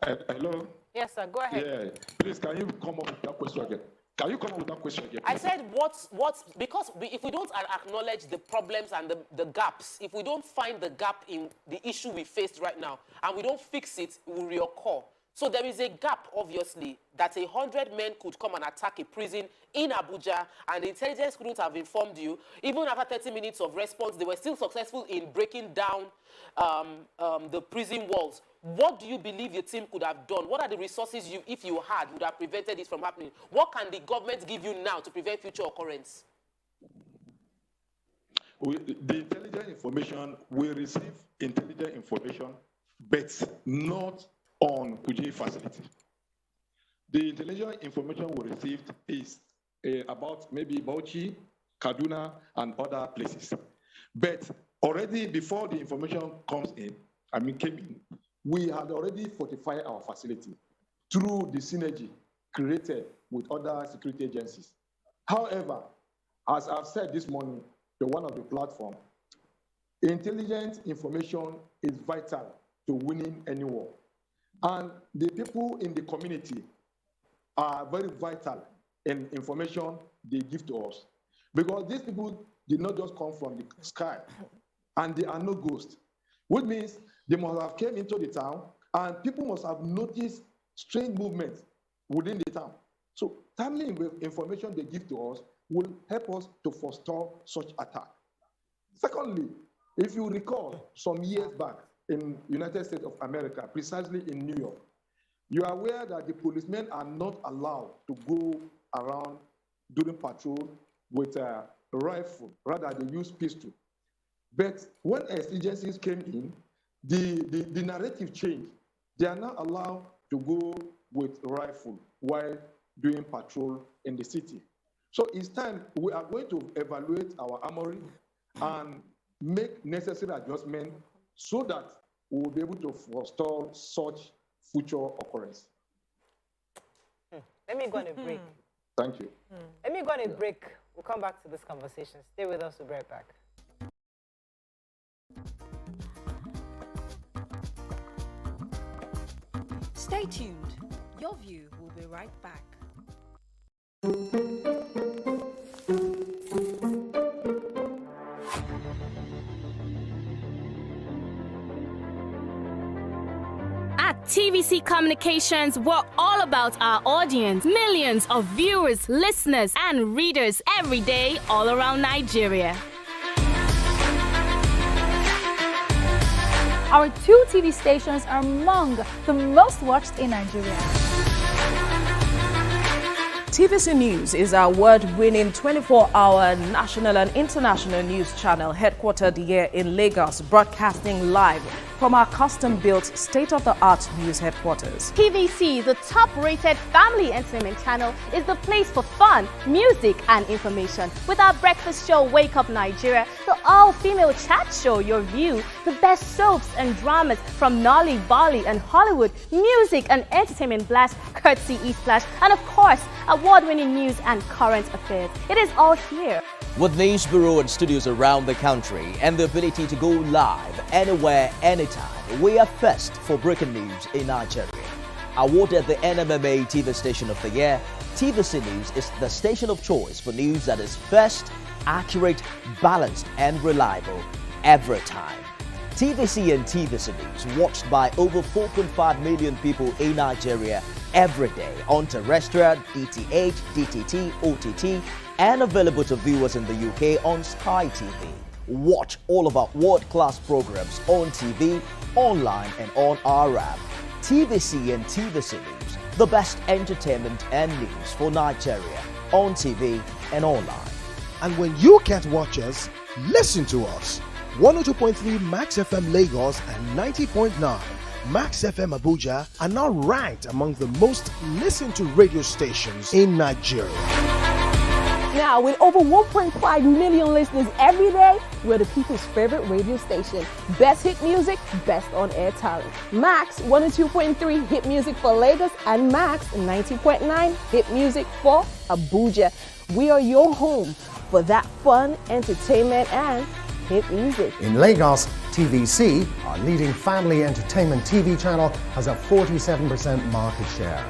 Hello? Yes, sir. Go ahead. Yeah. Please, can you come up with that question again? Can you come up with that question again? I said because if we don't acknowledge the problems and the gaps, if we don't find the gap in the issue we faced right now, and we don't fix it, it will reoccur. So there is a gap, obviously, that 100 men could come and attack a prison in Abuja, and the intelligence couldn't have informed you. Even after 30 minutes of response, they were still successful in breaking down the prison walls. What do you believe your team could have done? What are the resources if you had, would have prevented this from happening? What can the government give you now to prevent future occurrence? The intelligence information, we receive intelligent information, but not on Kuje facility. The intelligence information we received is about maybe Bauchi, Kaduna, and other places. But already before the information came in, we had already fortified our facility through the synergy created with other security agencies. However, as I've said this morning to one of the platforms, intelligent information is vital to winning any war. And the people in the community are very vital in information they give to us. Because these people did not just come from the sky, and they are no ghosts, which means they must have came into the town, and people must have noticed strange movements within the town. So timely information they give to us will help us to forestall such attack. Secondly, if you recall some years back in United States of America, precisely in New York, you are aware that the policemen are not allowed to go around during patrol with a rifle, rather they use pistol. But when agencies came in, the narrative changed. They are now allowed to go with rifle while doing patrol in the city. So it's time we are going to evaluate our armory and make necessary adjustments so that we will be able to forestall such future occurrence. Let me go on a break. Thank you. Let me go on a break. We'll come back to this conversation. Stay with us. We'll be right back. Stay tuned. Your View will be right back. At TVC Communications, we're all about our audience. Millions of viewers, listeners, and readers every day all around Nigeria. Our 2 TV stations are among the most watched in Nigeria. TVC News is our award-winning 24-hour national and international news channel headquartered here in Lagos, broadcasting live from our custom-built state-of-the-art news headquarters. TVC, the top-rated family entertainment channel, is the place for fun, music, and information. With our breakfast show, Wake Up Nigeria, the all-female chat show, Your View, the best soaps and dramas from Nolly, Bali, and Hollywood, music and entertainment blast, courtesy E-Splash, and of course, award-winning news and current affairs. It is all here. With news bureau and studios around the country and the ability to go live anywhere, anytime, we are first for breaking news in Nigeria. Awarded the NMMA TV Station of the Year, TVC News is the station of choice for news that is first, accurate, balanced, and reliable every time. TVC and TVC News watched by over 4.5 million people in Nigeria every day on terrestrial, DTH, DTT, OTT, and available to viewers in the UK on Sky TV. Watch all of our world-class programs on TV, online, and on our app. TVC and TVC News, the best entertainment and news for Nigeria on TV and online. And when you can't watch us, listen to us. 102.3 Max FM Lagos and 90.9 Max FM Abuja are now ranked among the most listened to radio stations in Nigeria. Now, with over 1.5 million listeners every day, we're the people's favorite radio station. Best hit music, best on-air talent. Max 102.3 hit music for Lagos and Max 90.9 hit music for Abuja. We are your home for that fun, entertainment, and hit music. In Lagos, TVC, our leading family entertainment TV channel, has a 47% market share.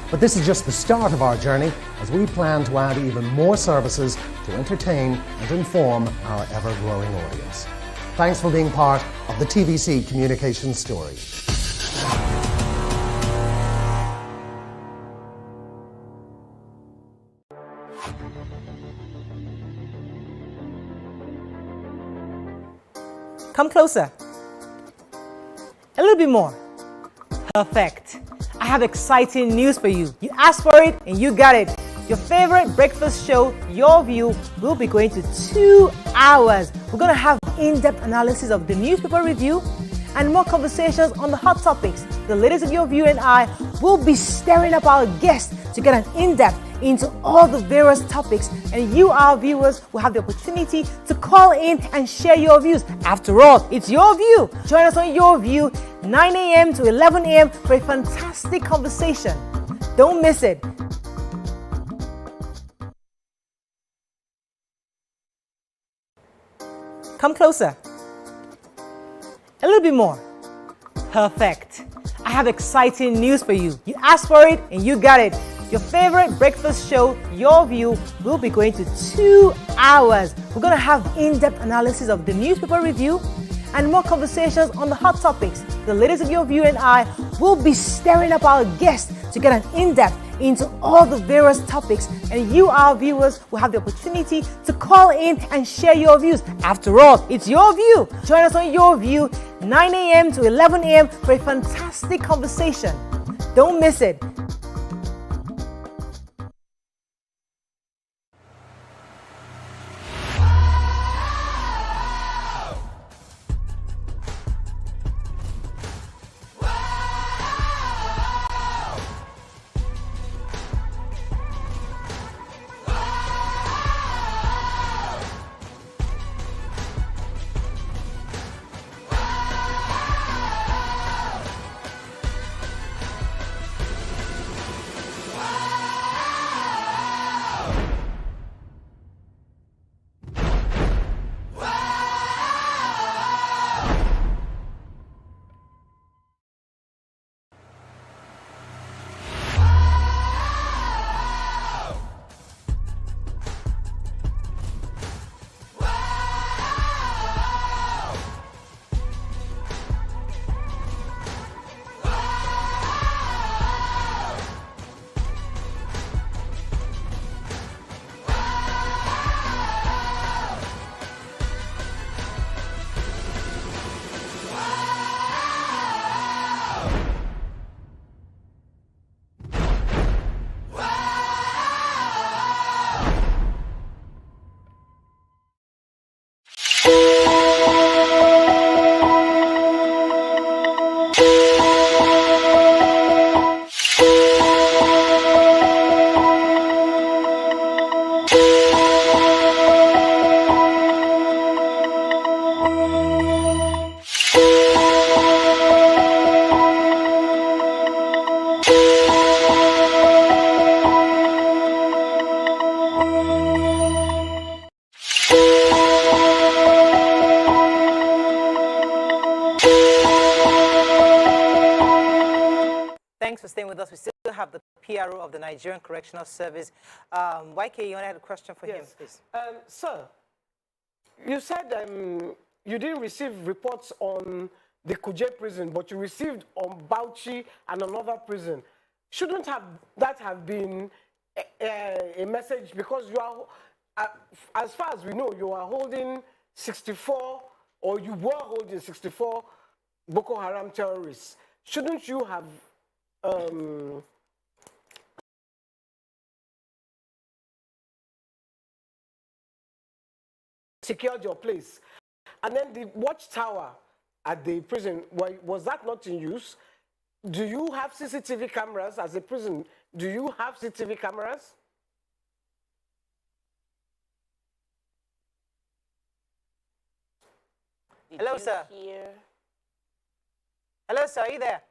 But this is just the start of our journey, as we plan to add even more services to entertain and inform our ever-growing audience. Thanks for being part of the TVC Communications story. Come closer. A little bit more. Perfect. I have exciting news for you. You asked for it and you got it. Your favorite breakfast show, Your View, will be going to 2 hours. We're going to have in-depth analysis of the newspaper review and more conversations on the hot topics. The ladies of Your View and I will be stirring up our guests to get an in-depth into all the various topics, and you, our viewers, will have the opportunity to call in and share your views. After all, it's your view. Join us on Your View, 9 a.m. to 11 a.m. for a fantastic conversation. Don't miss it. Come closer. A little bit more. Perfect. I have exciting news for you. You asked for it and you got it. Your favorite breakfast show, Your View, will be going to 2 hours. We're going to have in-depth analysis of the newspaper review and more conversations on the hot topics. The ladies of Your View and I will be stirring up our guests to get an in-depth into all the various topics, and you, our viewers, will have the opportunity to call in and share your views. After all, it's your view. Join us on Your View, 9 a.m. to 11 a.m. for a fantastic conversation. Don't miss it. staying with us. We still have the PRO of the Nigerian Correctional Service. YK, you had a question for him, please. Sir, you said you didn't receive reports on the Kuje prison, but you received on Bauchi and another prison. Shouldn't that have been a message? Because you are, as far as we know, you are holding 64, or you were holding 64 Boko Haram terrorists. Shouldn't you have secured your place? And then the watchtower at the prison, was that not in use? Do you have CCTV cameras as a prison? Do you have CCTV cameras? Hello, sir. Hello, sir. Are you there?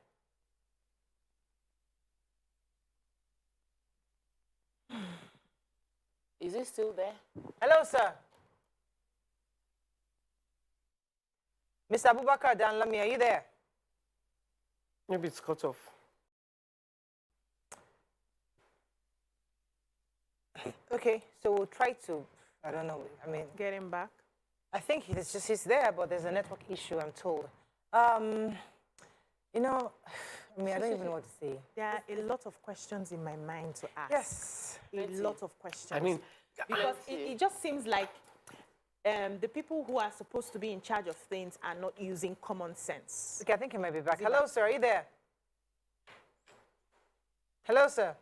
Is he still there? Hello, sir. Mr. Abubakar Danlami, are you there? Maybe it's cut off. Okay, so we'll try to, I don't know, I mean... Get him back? I think he's there, but there's a network issue, I'm told. You know, I mean, I don't even know what to say. There are a lot of questions in my mind to ask. Yes. A lot of questions. I mean... Because it just seems like the people who are supposed to be in charge of things are not using common sense. Okay, I think he might be back. Hello, sir, are you there? Hello, sir.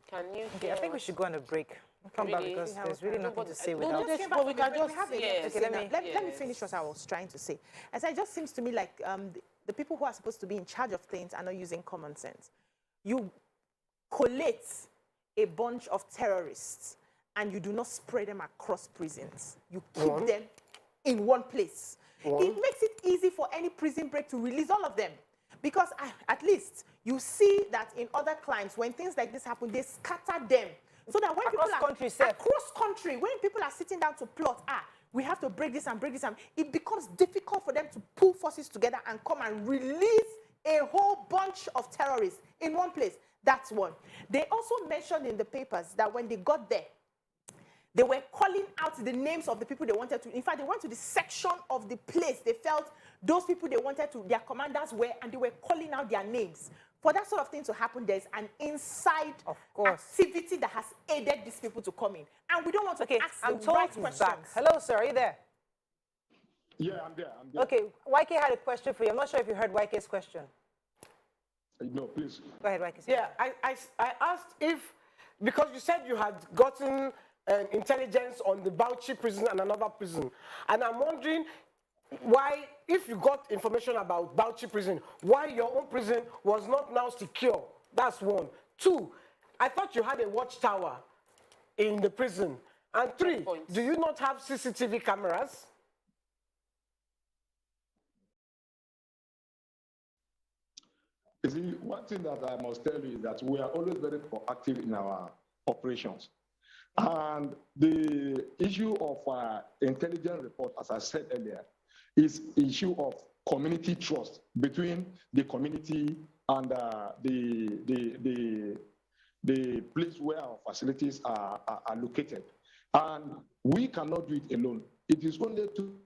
Can you Okay, I think we should go on a break. Come back because there's really nothing to say without... But we can just... Let me finish what I was trying to say. As it just seems to me like the people who are supposed to be in charge of things are not using common sense. You collate a bunch of terrorists and you do not spread them across prisons. You keep them in one place. It makes it easy for any prison break to release all of them. Because at least you see that in other crimes, when things like this happen, they scatter them. So that when across country, when people are sitting down to plot, we have to break this and break this, and it becomes difficult for them to pull forces together and come and release a whole bunch of terrorists in one place. That's one. They also mentioned in the papers that when they got there, they were calling out the names of the people they wanted to. In fact, they went to the section of the place they felt those people they wanted to, their commanders were, and they were calling out their names. For that sort of thing to happen, there's an inside activity that has aided these people to come in. And we don't want to ask the right questions. Back. Hello, sir, are you there? Yeah, I'm there. Okay, YK had a question for you. I'm not sure if you heard YK's question. No, please. Go ahead, YK. Yeah, I asked if, because you said you had gotten intelligence on the Bauchi prison and another prison. And I'm wondering why, if you got information about Bauchi prison, why your own prison was not now secure. That's one. Two, I thought you had a watchtower in the prison. And three, do you not have CCTV cameras? You see, one thing that I must tell you is that we are always very proactive in our operations. And the issue of intelligence report, as I said earlier, is issue of community trust between the community and the place where our facilities are located. And we cannot do it alone. It is only to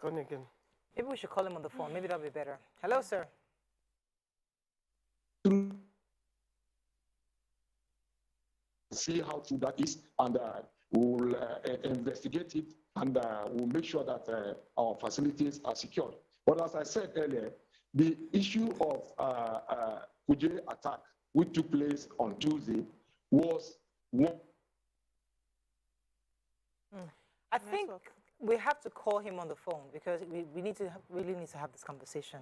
again. Maybe we should call him on the phone. Maybe that'll be better. Hello, sir. See how true that is, and we'll investigate it, and we'll make sure that our facilities are secured. But as I said earlier, the issue of Kuje attack, which took place on Tuesday, was one. I think we have to call him on the phone because we really need to have this conversation.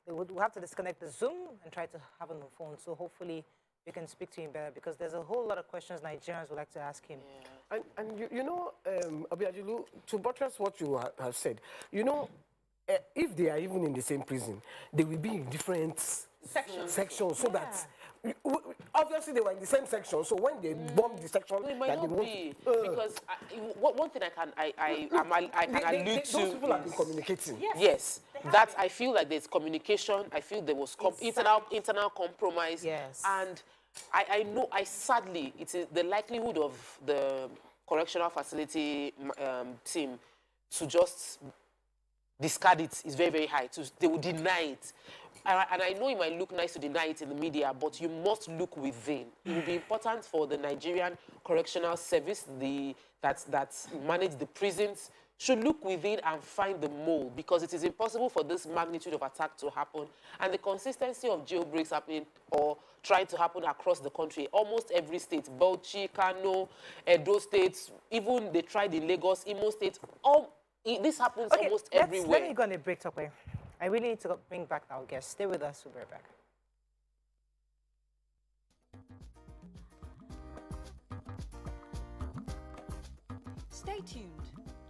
We'll have to disconnect the Zoom and try to have him on the phone. So hopefully we can speak to him better because there's a whole lot of questions Nigerians would like to ask him. Yeah. And you know, Abiajulu, to buttress what you have said, you know, if they are even in the same prison, they will be in different sections so that Obviously, they were in the same section, so when they bombed the section, No, it might that not they want be to, because one thing I can allude to those people have is- been communicating. Yes, that I feel like there's communication. I feel there was internal compromise. Yes. And I know, sadly, it is the likelihood of the correctional facility team to just discard it is very, very high. They will deny it. And I know it might look nice to deny it in the media, but you must look within. It will be important for the Nigerian Correctional Service that manage the prisons should look within and find the mole, because it is impossible for this magnitude of attack to happen. And the consistency of jailbreaks happening or trying to happen across the country, almost every state, Bauchi, Kano, Edo states, even they tried in Lagos, Imo State, this happens almost everywhere. Let me go on a break, Tokwe. I really need to bring back our guests. Stay with us, we'll be right back. Stay tuned.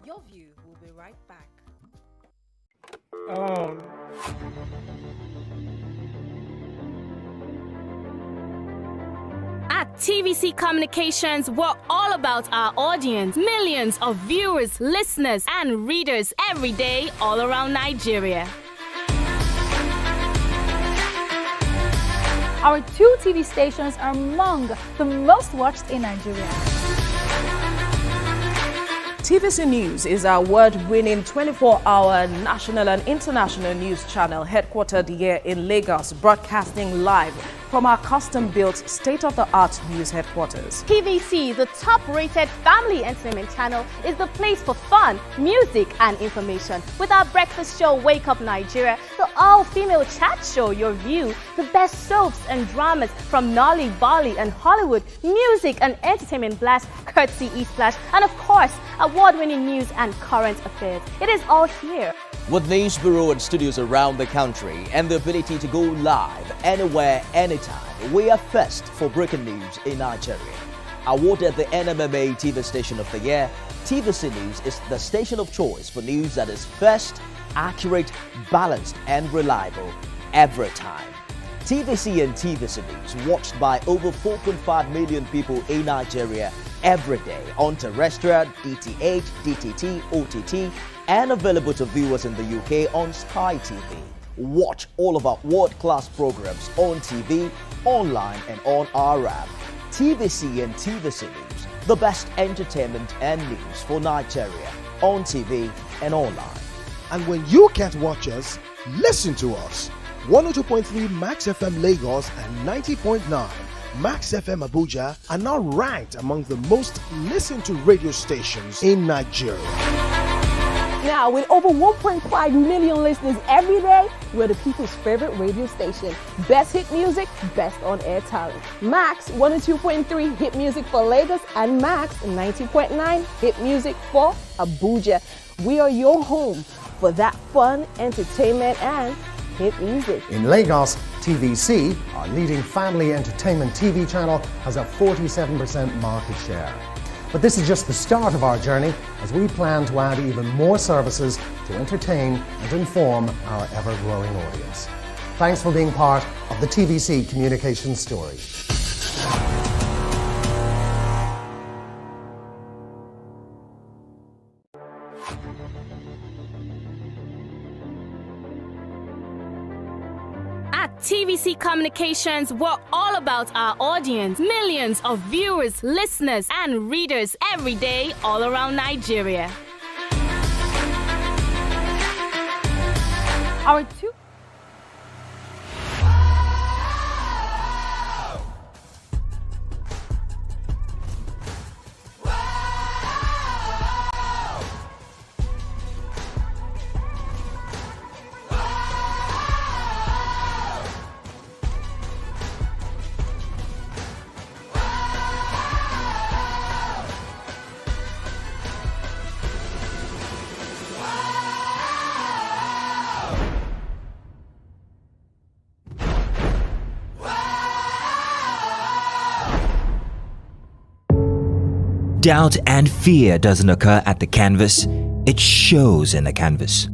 Your View will be right back. At TVC Communications, we're all about our audience. Millions of viewers, listeners, and readers every day all around Nigeria. Our 2 TV stations are among the most watched in Nigeria. TVC News is our award-winning 24-hour national and international news channel headquartered here in Lagos, broadcasting live from our custom-built state-of-the-art news headquarters. TVC, the top-rated family entertainment channel, is the place for fun, music, and information. With our breakfast show, Wake Up Nigeria, the all-female chat show, Your View, the best soaps and dramas from Nolly, Bali, and Hollywood, music and entertainment blast, courtesy E-Splash, and of course, award-winning news and current affairs. It is all here. With news bureau and studios around the country and the ability to go live anywhere, anytime, we are first for breaking news in Nigeria. Awarded the NMMA TV Station of the Year, TVC News is the station of choice for news that is first, accurate, balanced, and reliable every time. TVC and TVC News watched by over 4.5 million people in Nigeria every day on terrestrial, DTH, DTT, OTT, and available to viewers in the UK on Sky TV. Watch all of our world-class programs on TV, online, and on our app. TVC and TVC News, the best entertainment and news for Nigeria on TV and online. And when you can't watch us, listen to us. 102.3 Max FM Lagos and 90.9 Max FM Abuja are now ranked among the most listened to radio stations in Nigeria. Now, with over 1.5 million listeners every day, we're the people's favorite radio station. Best hit music, best on-air talent. Max 102.3 hit music for Lagos and Max 90.9 hit music for Abuja. We are your home for that fun, entertainment, and hit music. In Lagos, TVC, our leading family entertainment TV channel, has a 47% market share. But this is just the start of our journey, as we plan to add even more services to entertain and inform our ever-growing audience. Thanks for being part of the TVC communication story. At TVC Communications, we're all about our audience. Millions of viewers, listeners, and readers every day all around Nigeria. Our 2 Doubt and fear doesn't occur at the canvas, it shows in the canvas.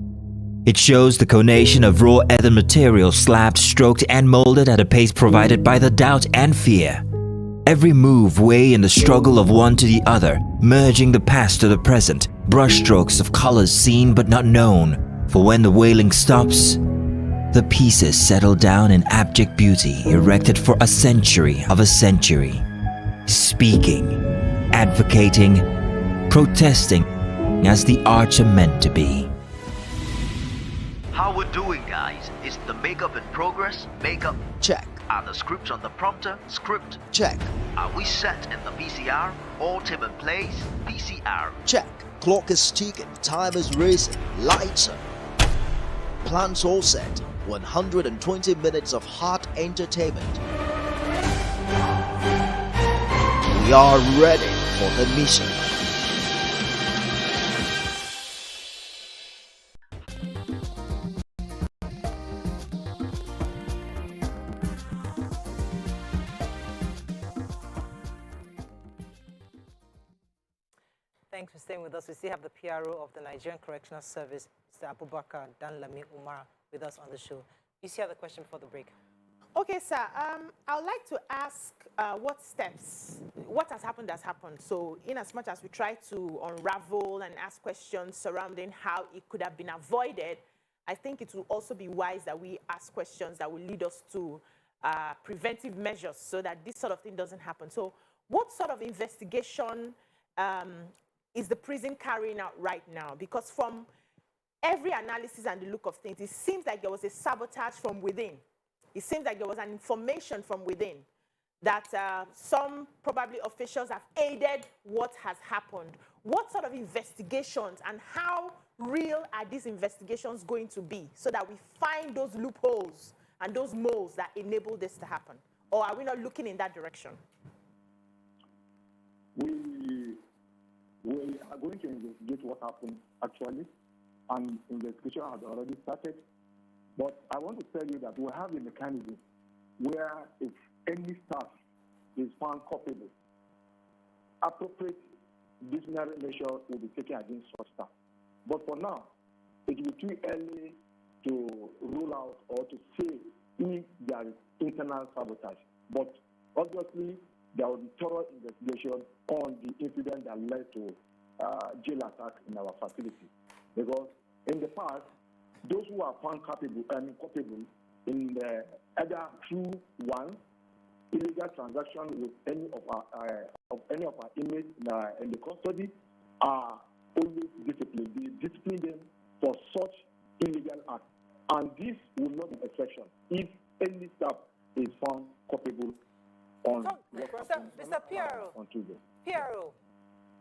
It shows the conation of raw earthen material slabbed, stroked and molded at a pace provided by the doubt and fear. Every move way in the struggle of one to the other, merging the past to the present, brushstrokes of colors seen but not known. For when the wailing stops, the pieces settle down in abject beauty, erected for a century of a century. Speaking, advocating, protesting as the arts are meant to be. How we're doing, guys? Is the makeup in progress? Makeup? Check. Are the scripts on the prompter? Script? Check. Are we set in the PCR? All team in place? PCR? Check. Clock is ticking, time is racing, lights are. Plans all set. 120 minutes of hot entertainment. We are ready for the mission. Thanks for staying with us. We still have the PRO of the Nigerian Correctional Service, Mr. Abubakar Danlami Umar, with us on the show. You see the question before the break. Okay, sir. I would like to ask what has happened has happened. So in as much as we try to unravel and ask questions surrounding how it could have been avoided, I think it will also be wise that we ask questions that will lead us to preventive measures so that this sort of thing doesn't happen. So what sort of investigation is the prison carrying out right now? Because from every analysis and the look of things, it seems like there was a sabotage from within. It seems like there was an information from within that some probably officials have aided what has happened. What sort of investigations and how real are these investigations going to be so that we find those loopholes and those moles that enable this to happen? Or are we not looking in that direction? We are going to investigate what happened actually, and investigation has already started. But I want to tell you that we have a mechanism where if any staff is found culpable, appropriate disciplinary measure will be taken against such staff. But for now, it will be too early to rule out or to say if there is internal sabotage. But obviously, there will be thorough investigation on the incident that led to jail attack in our facility. Because in the past, those who are found culpable in the either through one illegal transaction with any of our inmates in the custody are always disciplined. They discipline them for such illegal acts, and this will not be an exception if any staff is found culpable on Mr. PRO,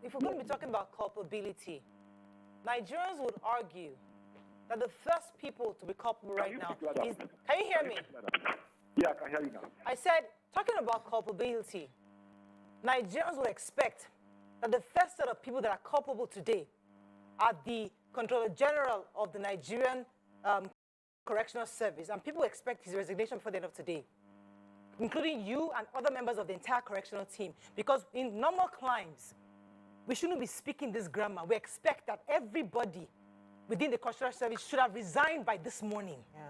if we're going to be talking about culpability, Nigerians would argue that the first people to be culpable right now is... Can you hear me? Yeah, I can hear you now. I said, talking about culpability, Nigerians would expect that the first set of people that are culpable today are the Controller General of the Nigerian Correctional Service, and people expect his resignation before the end of today, including you and other members of the entire correctional team, because in normal climes, we shouldn't be speaking this grammar. We expect that everybody within the correctional service should have resigned by this morning. Yeah.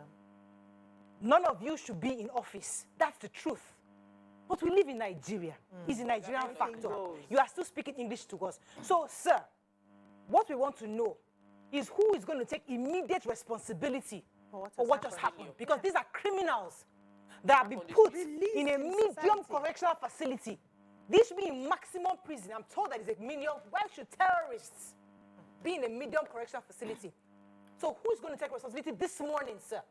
None of you should be in office. That's the truth. But we live in Nigeria. It's a Nigerian factor. You are still speaking English to us. So, sir, what we want to know is who is going to take immediate responsibility for what just happened. Because these are criminals that have been put in a medium correctional facility. This should be in maximum prison. I'm told that it's a medium. Why should terrorists be in a medium correctional facility? So who's going to take responsibility this morning, sir?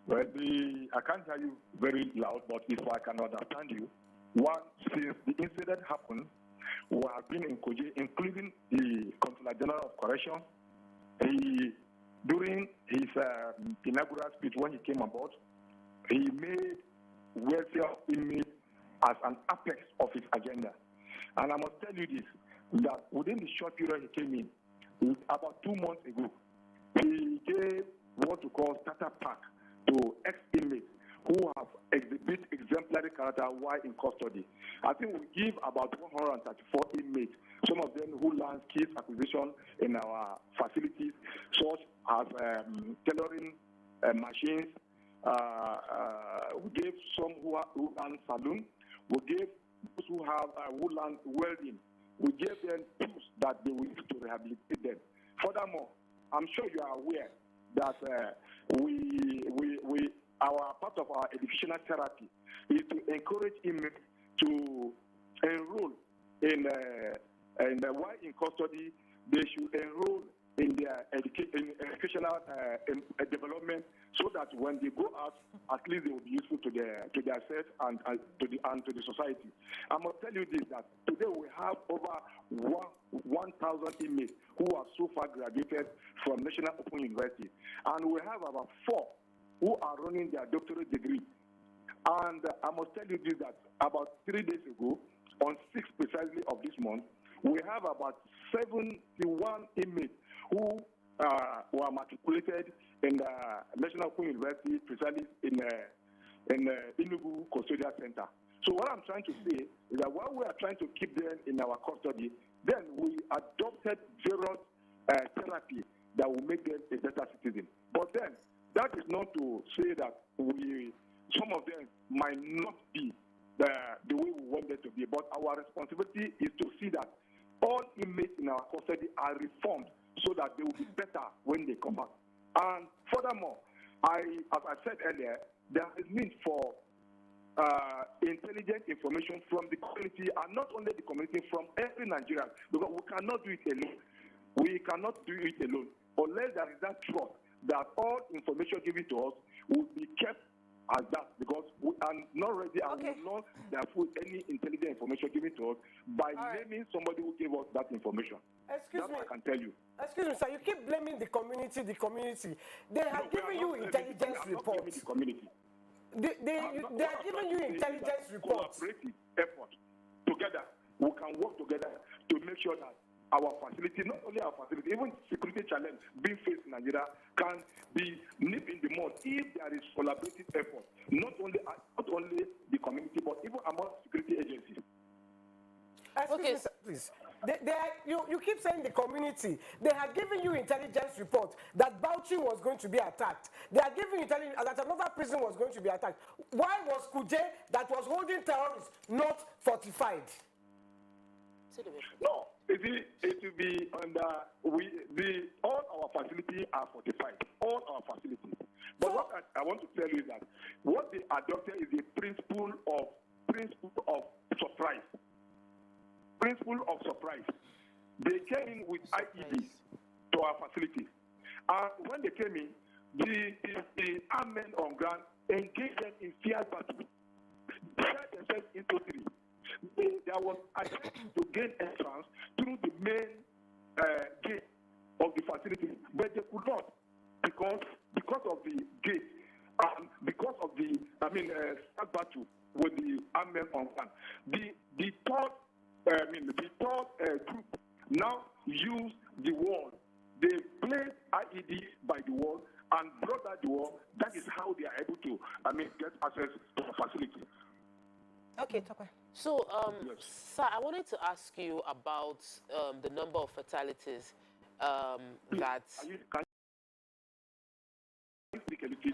Well, I can't tell you very loud, but if I can understand you, since the incident happened, we have been in Kuje, including the Controller General of Corrections. During his inaugural speech when he came aboard, he made welfare of inmates as an apex of his agenda. And I must tell you this, that within the short period he came in, about 2 months ago, he gave what we call starter pack to ex-inmates who have exhibit exemplary character while in custody. I think we give about 134 inmates, some of them who learn skills acquisition in our facilities, such as tailoring machines. We gave some who learn saloon. We gave those who learn welding. We gave them tools that they will use to rehabilitate them. Furthermore, I'm sure you are aware that our part of our educational therapy is to encourage inmates to enroll while in custody. They should enroll in their educational development, so that when they go out, at least they will be useful to themselves and to the society. I must tell you this, that today we have over 1,000 inmates who have so far graduated from National Open University, and we have about 4 who are running their doctorate degree. And I must tell you this, that about 3 days ago, on 6 precisely of this month, we have about 71 inmates who were matriculated in the National Open University, precisely in Enugu Custodial Center. So what I'm trying to say is that while we are trying to keep them in our custody, then we adopted various therapy that will make them a better citizen. But then, that is not to say that some of them might not be the way we want them to be, but our responsibility is to see that all inmates in our custody are reformed so that they will be better when they come back. And furthermore, as I said earlier, there is need for intelligent information from the community, and not only the community, from every Nigerian, because we cannot do it alone. We cannot do it alone unless there is that trust that all information given to us will be kept as that, because we are not ready and will not put any intelligent information given to us by naming somebody who gave us that information. Excuse me. I can tell you. Excuse me, sir. You keep blaming the community. The community. They have given you intelligence reports. The community. They are giving you intelligence reports. Cooperative effort together. We can work together to make sure that our facility, not only our facility, even security challenge being faced in Nigeria can be nipped in the bud if there is collaborative effort, not only the community, but even among security agencies. Excuse me, sir, please. You keep saying the community. They have given you intelligence report that Bauchi was going to be attacked. They are giving you intelligence that another prison was going to be attacked. Why was Kuje, that was holding terrorists, not fortified? No, it will be under all our facilities are fortified. All our facilities. But what I want to tell you is that what they adopted is the principle of surprise. Principle of surprise. They came in with IEDs to our facilities, and when they came in, the armed men on ground engaged them in fierce battle. They set themselves into 3. There was attempt to gain entrance through the main gate of the facility, but they could not because of the gate and because of the start battle with the armed men on ground. The third group now use the wall. They placed IED by the wall and brought out the wall. That is how they are able to get access to the facility. Okay, Tokwe. So, sir, I wanted to ask you about the number of fatalities that...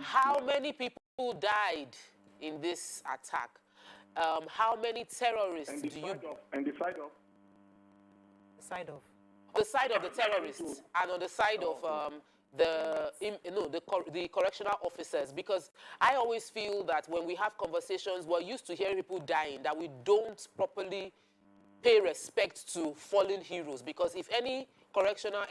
How many people died in this attack? How many terrorists do you... And the side of? The side of? The side of the terrorists and on the side of the correctional officers, because I always feel that when we have conversations, we're used to hearing people dying, that we don't properly pay respect to fallen heroes, because if any correctional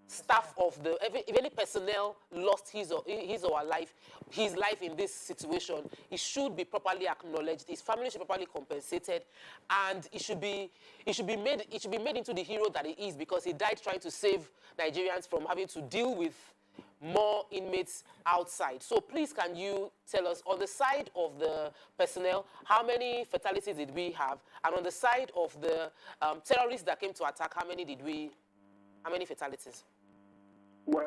staff of if any personnel lost his or his life in this situation, it should be properly acknowledged. His family should be properly compensated, and it should be made into the hero that he is, because he died trying to save Nigerians from having to deal with more inmates outside. So please, can you tell us, on the side of the personnel, how many fatalities did we have, and on the side of the terrorists that came to attack, how many fatalities? Well,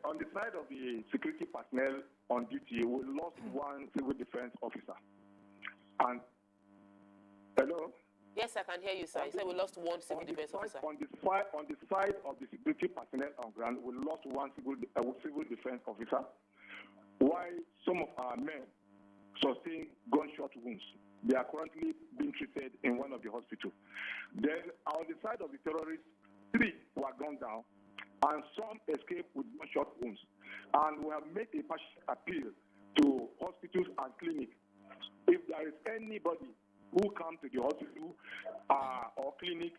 on the side of the security personnel, on duty, we lost one civil defense officer. And hello. Yes, I can hear you, sir. You said we lost one civil defense officer. On the side of the security personnel on ground, we lost one civil defense officer, while some of our men sustained gunshot wounds. They are currently being treated in one of the hospitals. Then, on the side of the terrorists, 3 were gunned down, and some escaped with gunshot wounds. And we have made a partial appeal to hospitals and clinics. If there is anybody who come to the hospital or clinic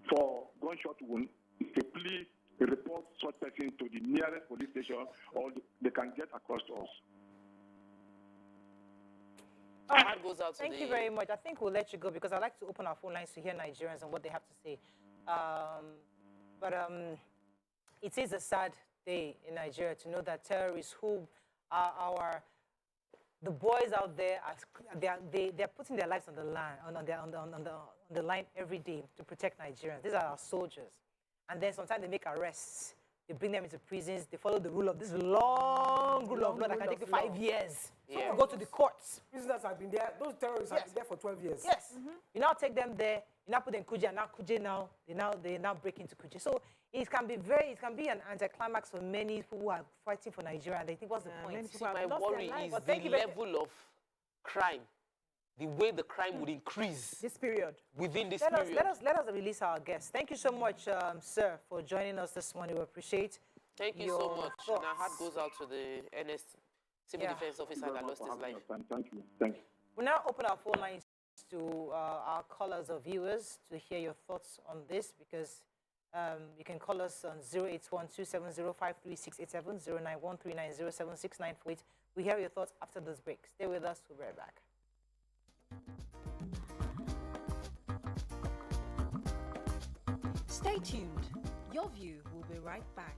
for gunshot wound, please report such person to the nearest police station, or they can get across to us. Thank you very much. I think we'll let you go because I'd like to open our phone lines to hear Nigerians and what they have to say. It is a sad day in Nigeria to know that terrorists who are the boys out there, they're putting their lives on the line, on the line every day to protect Nigerians. These are our soldiers. And then sometimes they make arrests. They bring them into prisons. They follow the rule of this long rule of law that can take you 5 years. Yeah. To go to the courts. Prisoners have been there. Those terrorists have been there for 12 years. Yes. You now take them there. You now put them in Kuje, and now Kuje they now break into Kuje. So it can be an anticlimax for many people who are fighting for Nigeria. And they think, what's the point? My worry is the level of crime, the way the crime would increase this period. Within this period. Let us release our guests. Thank you so much, sir, for joining us this morning. We appreciate. Thank you so much. And our heart goes out to the NS civil defense officer that lost his life. Thank you. Thank you. We'll now open our phone lines to our callers or viewers to hear your thoughts on this, because you can call us on 081-270-53687, 091-390-7698. We hear your thoughts after this break. Stay with us. We'll be right back. Stay tuned. Your View will be right back.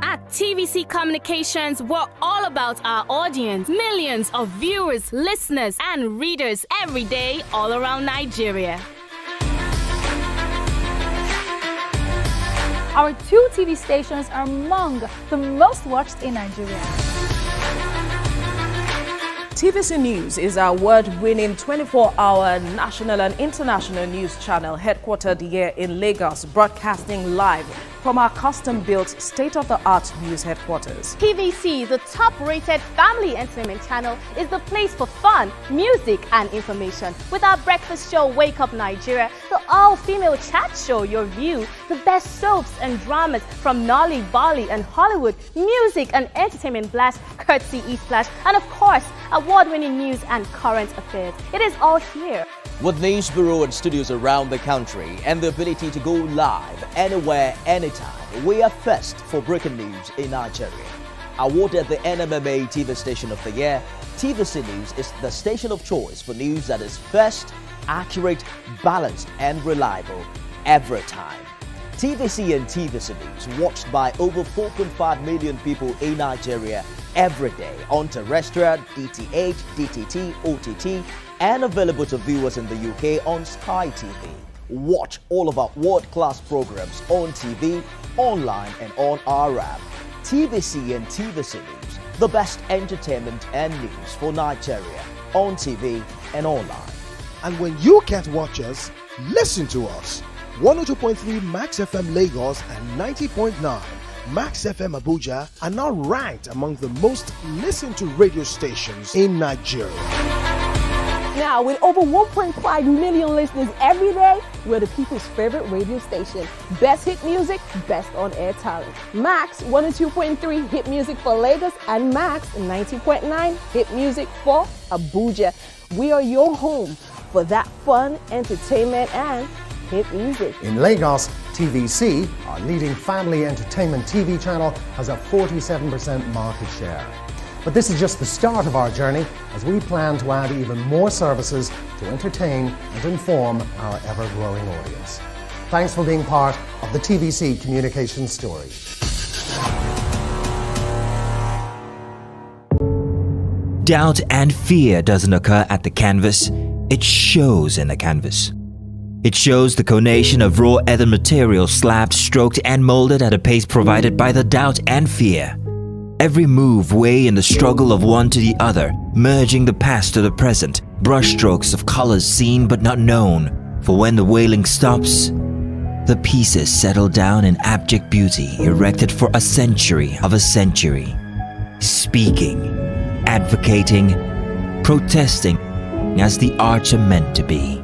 At TVC Communications, we're all about our audience. Millions of viewers, listeners, and readers every day all around Nigeria. Our 2 TV stations are among the most watched in Nigeria. TVC News is our award-winning 24-hour national and international news channel headquartered here in Lagos, broadcasting live from our custom-built state-of-the-art news headquarters. TVC, the top-rated family entertainment channel, is the place for fun, music, and information. With our breakfast show, Wake Up Nigeria, the all-female chat show, Your View, the best soaps and dramas from Nolly, Bolly, and Hollywood, music and entertainment blast, courtesy E-Splash, and of course, award-winning news and current affairs. It is all here. With news bureau and studios around the country and the ability to go live anywhere, anytime, we are first for breaking news in Nigeria. Awarded the NMMA TV Station of the Year, TVC News is the station of choice for news that is first, accurate, balanced, and reliable every time. TVC and TVC News watched by over 4.5 million people in Nigeria every day on terrestrial, DTH, DTT, OTT, and available to viewers in the UK on Sky TV. Watch all of our world-class programs on TV, online, and on our app. TVC and TVC News, the best entertainment and news for Nigeria on TV and online. And when you can't watch us, listen to us. 102.3 Max FM Lagos and 90.9 Max FM Abuja are now ranked among the most listened to radio stations in Nigeria. Now, with over 1.5 million listeners every day, we're the people's favorite radio station. Best hit music, best on-air talent. Max 102.3 hit music for Lagos and Max 90.9 hit music for Abuja. We are your home for that fun, entertainment, and hit music. In Lagos, TVC, our leading family entertainment TV channel, has a 47% market share. But this is just the start of our journey, as we plan to add even more services to entertain and inform our ever-growing audience. Thanks for being part of the TVC communication story. Doubt and fear doesn't occur at the canvas, it shows in the canvas. It shows the conation of raw earthen material slabbed, stroked and molded at a pace provided by the doubt and fear. Every move weigh in the struggle of one to the other, merging the past to the present, brushstrokes of colors seen but not known. For when the wailing stops, the pieces settle down in abject beauty, erected for a century of a century. Speaking, advocating, protesting as the arts are meant to be.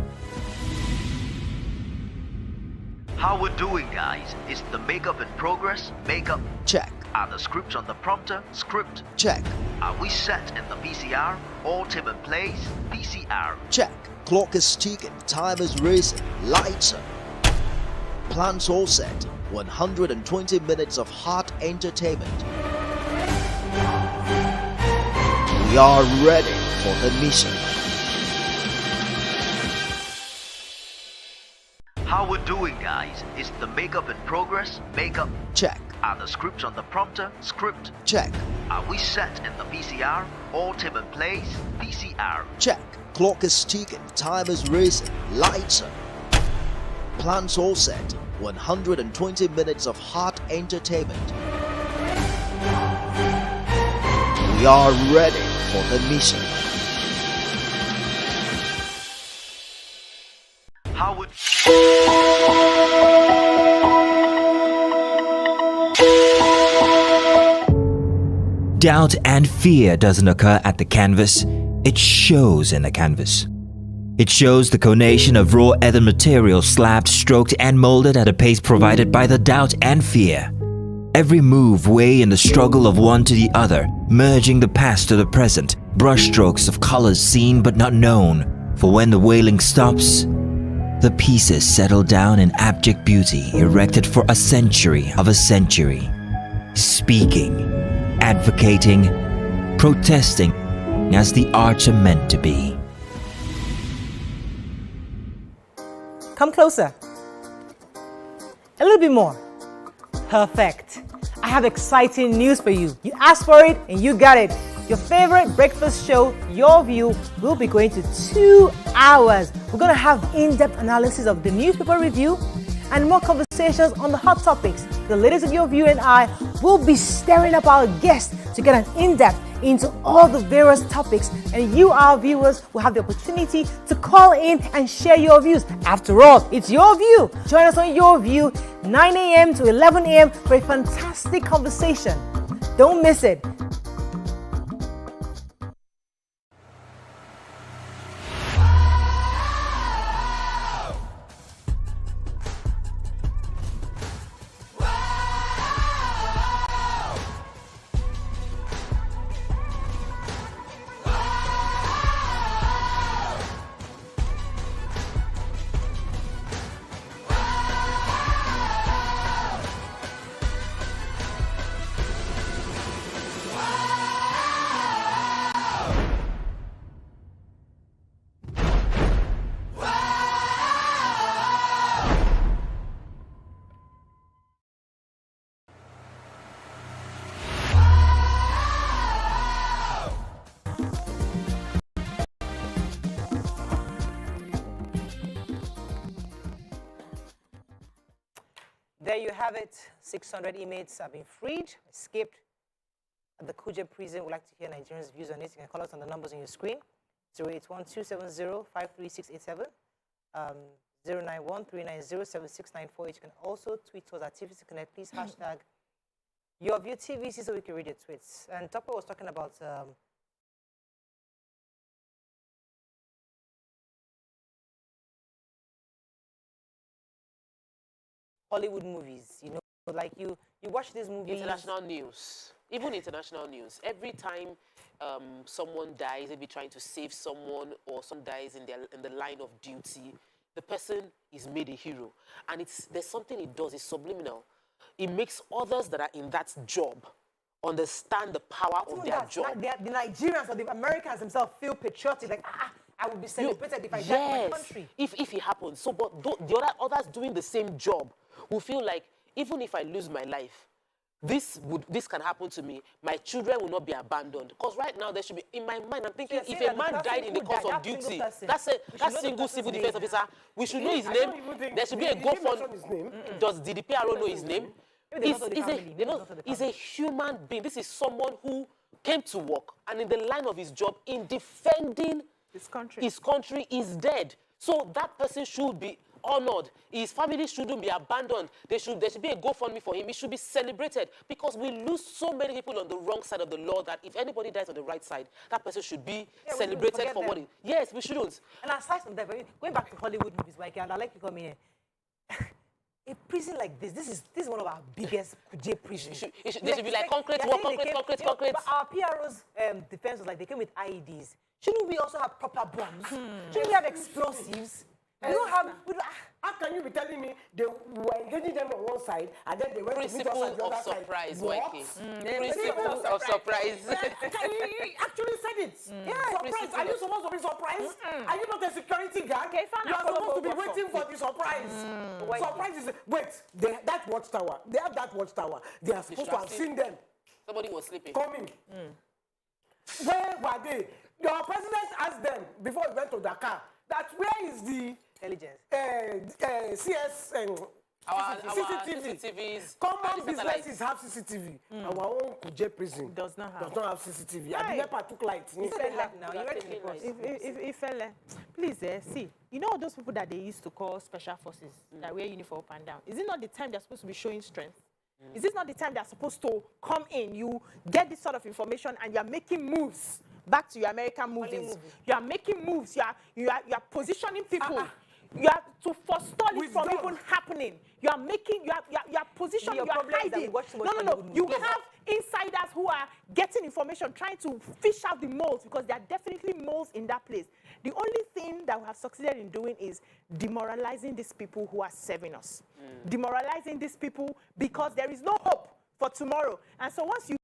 How we're doing, guys? Is the makeup in progress? Makeup. Check. Are the scripts on the prompter? Script. Check. Are we set in the VCR? All team in place? VCR. Check. Clock is ticking, time is racing, lights are. Plans all set. 120 minutes of hot entertainment. We are ready for the mission. How we're doing, guys? Is the makeup in progress? Makeup. Check. Are the scripts on the prompter? Script. Check. Are we set in the VCR? All team in place? VCR. Check. Clock is ticking, time is racing, lights are. Plans all set. 120 minutes of hot entertainment. We are ready for the mission. How would... Doubt and fear doesn't occur at the canvas, it shows in the canvas. It shows the conation of raw earthen material slabbed, stroked and molded at a pace provided by the doubt and fear. Every move weigh in the struggle of one to the other, merging the past to the present, brushstrokes of colors seen but not known. For when the wailing stops, the pieces settle down in abject beauty, erected for a century of a century. Speaking, advocating, protesting as the arts are meant to be. Come closer. A little bit more. Perfect. I have exciting news for you. You asked for it and you got it. Your favorite breakfast show, Your View, will be going to 2 hours. We're going to have in-depth analysis of the newspaper review and more conversations on the hot topics. The ladies of Your View and I will be stirring up our guests to get an in-depth into all the various topics, and you, our viewers, will have the opportunity to call in and share your views. After all, it's your view. Join us on Your View, 9 a.m. to 11 a.m. for a fantastic conversation. Don't miss it. There you have it. 600 inmates have been freed, escaped at the Kuje prison. We'd like to hear Nigerians' views on it. You can call us on the numbers on your screen. 081-270-53687, 091-390-7694. You can also tweet us at TVC Connect. Please hashtag YourViewTVC so we can read your tweets. And Topper was talking about Hollywood movies, you know, like you watch these movies. International news, even international news. Every time someone dies, maybe trying to save someone, or someone dies in the line of duty, the person is made a hero, and there's something it does. It's subliminal. It makes others that are in that job understand the power of their job. The Nigerians or the Americans themselves feel patriotic, like I would be celebrated if I died for my country. If it happens. So, but the others doing the same job will feel like, even if I lose my life, this can happen to me. My children will not be abandoned. Because right now, there should be, in my mind, I'm thinking, if a man died in the course of duty, that single civil defense officer, we should know his name. There should be a GoFundMe. Did the PRO know his name? He's a human being. This is someone who came to work and in the line of his job in defending his country is dead. So that person should be honored. His family shouldn't be abandoned. There should be a GoFundMe for him. He should be celebrated because we lose so many people on the wrong side of the law that if anybody dies on the right side, that person should be celebrated for what it. Yes, we shouldn't. And aside from that, going back to Hollywood movies, like, and I like to come here. A prison like this is one of our biggest Kuje prisons. There should be like concrete. But our PRO's defense was like they came with IEDs. Shouldn't we also have proper bombs? Shouldn't we have explosives? We don't have. How can you be telling me they were engaging them on one side and then they went to meet us on the other side? Principle of surprise. He actually said it. Surprise. Are you supposed to be surprised? Are you not a security guard? You are supposed to be waiting for the surprise. Surprise is that watchtower. They have that watchtower. They are supposed to have seen them. Somebody was sleeping. Coming. Where were they? Your president asked them before he went to Dakar that where is the intelligence? CS our CCTVs. Common businesses have CCTV. Our own Kuje prison does not have CCTV. And the NEPA took light. Please, see, you know those people that they used to call special forces that wear uniform up and down? Is it not the time they're supposed to be showing strength? Is this not the time they're supposed to come in? You get this sort of information and you're making moves. Back to your American movies. You are making moves. You are positioning people. You are to forestall it from even happening. You are making. You are positioning. You are hiding. No. You have insiders who are getting information, trying to fish out the moles because there are definitely moles in that place. The only thing that we have succeeded in doing is demoralizing these people who are serving us. Demoralizing these people because there is no hope for tomorrow. And so once you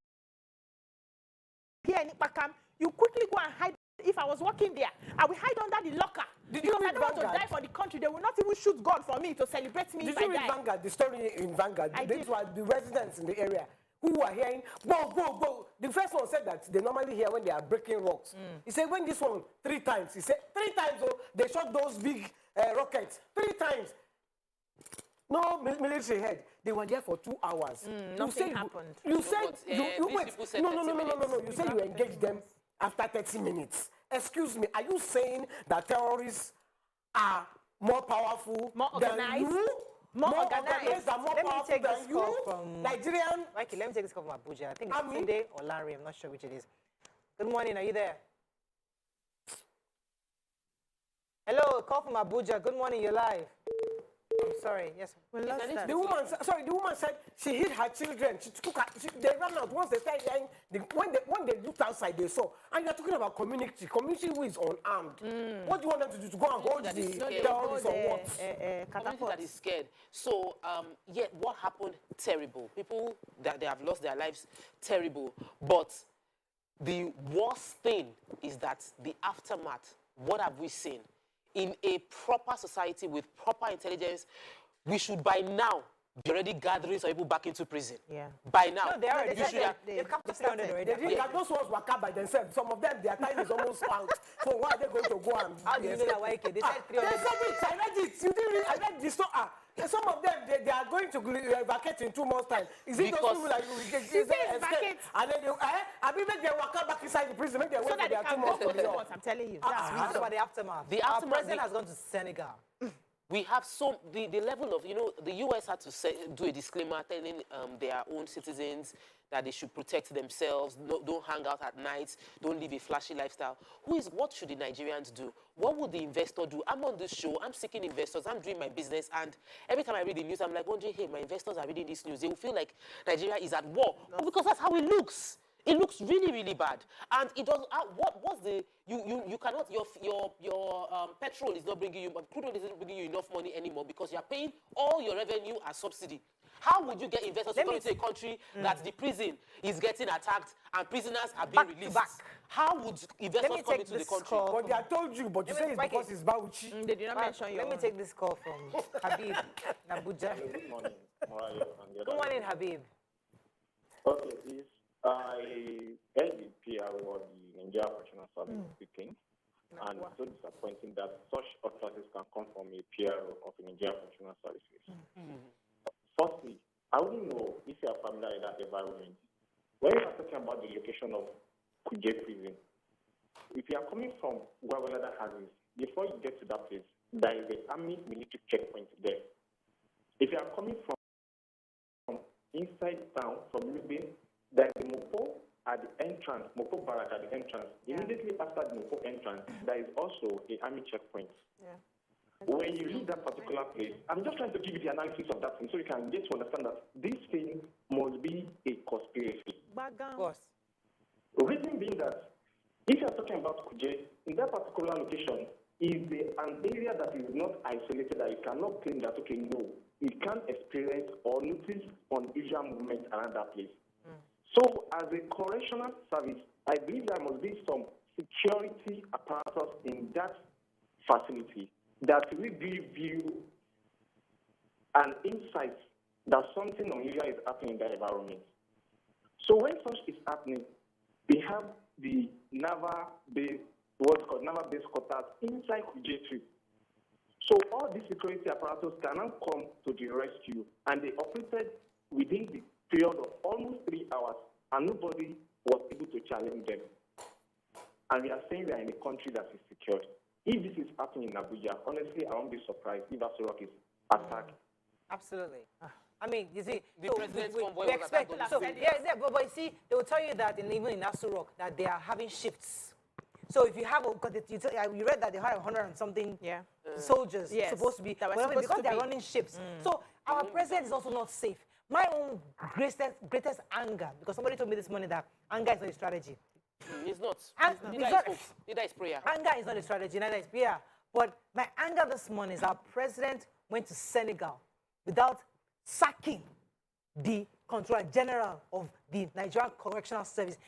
hear Nipakam, you quickly go and hide. If I was working there, I will hide under the locker. Because I don't want to die for the country. They will not even shoot gun for me to celebrate me if I die. Did you read Vanguard, the story in Vanguard? These were the residents in the area who were hearing, go. The first one said that they normally hear when they are breaking rocks. He said, when this one 3 times, he said, 3 times, they shot those big rockets. 3 times. No military head. They were there for 2 hours. Nothing happened. You said, you wait. No. You said you engaged them after 30 minutes. Excuse me, are you saying that terrorists are more powerful than you? More organized and more powerful than you? Nigerian? Mikey, let me take this call from Abuja. I think it's Sunday or Larry. I'm not sure which it is. Good morning. Are you there? Hello, call from Abuja. Good morning. You're live. I'm sorry. Yes. The woman said she hid her children. She took her. They ran out once they started dying. When they looked outside, they saw. And you're talking about community who is unarmed. What do you want them to do? To go and hold the terrorists or what? Community that is scared. So, what happened? Terrible. People that they have lost their lives, terrible. But the worst thing is that the aftermath. What have we seen? In a proper society with proper intelligence, we should by now be already gathering some people back into prison. Yeah. By now. No, they are. They've come to 300 already. Those ones were cut by themselves. Some of them, their time is almost out. So why are they going to go and... How do you know that? Why? They said 300. They said it. I read it. You didn't read. I read the story. Some of them, they are going to vacate in 2 months' time. Is it those people that you escape? And then I mean, make them walk back inside the prison. Make them wait for their 2 months. I'm telling you. That's about the aftermath. The aftermath. Our president has gone to Senegal. We have the level of, the US had to do a disclaimer telling their own citizens that they should protect themselves, don't hang out at night, don't live a flashy lifestyle. What should the Nigerians do? What would the investor do? I'm on this show, I'm seeking investors, I'm doing my business, and every time I read the news, I'm like wondering, hey, my investors are reading this news. They will feel like Nigeria is at war, because that's how it looks. It looks really, really bad, and it does. What's the you cannot your petrol is not bringing you, crude oil isn't bringing you enough money anymore because you are paying all your revenue as subsidy. How would you get investors to come into a country that the prison is getting attacked and prisoners are being released? How would investors come into the country? But I told you, but you say it's because it's Bauchi. They did not mention you. Let me take this call from Habib in Abuja. Good morning. Good morning, Habib. Okay, please. I heard the PR or the Nigeria Professional Service speaking, and it's so disappointing that such utterances can come from a PR of the Nigeria Professional Services. Firstly, I wouldn't know if you are familiar with that environment. When you are talking about the location of Kuje prison, if you are coming from wherever that has it, before you get to that place, there is an army military checkpoint there. If you are coming from inside town, from Libya, there is a Mopo at the entrance, Mopo barrack at the entrance. Immediately after the Mopo entrance, there is also an army checkpoint. When you leave that particular place, I'm just trying to give you the analysis of that thing so you can get to understand that this thing must be a conspiracy. Of course. The reason being that if you're talking about Kuje, in that particular location, is an area that is not isolated, that you cannot claim that, okay, no, you can't experience or notice unusual movement around that place. So, as a correctional service, I believe there must be some security apparatus in that facility that will give you an insight that something unusual is happening in that environment. So, when such is happening, we have the naval base, what's called naval base quarters inside Kuje. So all these security apparatus cannot come to the rescue, and they operated within the period of almost 3 hours, and nobody was able to challenge them. And we are saying we are in a country that is secured. If this is happening in Abuja, honestly, I won't be surprised if Aso Rock is attacked. Absolutely. I mean, you see, The so president's we convoy was expect, attacked so on the yeah, but you see, they will tell you that even in Aso Rock, that they are having shifts. So if you have, you read that they had 100 and something soldiers supposed to be, because they're running ships. So our president is also not safe. My own greatest anger, because somebody told me this morning that anger is not a strategy. It's not. Neither is prayer. Anger is not a strategy, neither is prayer. But my anger this morning is our president went to Senegal without sacking the Controller General of the Nigerian Correctional Service.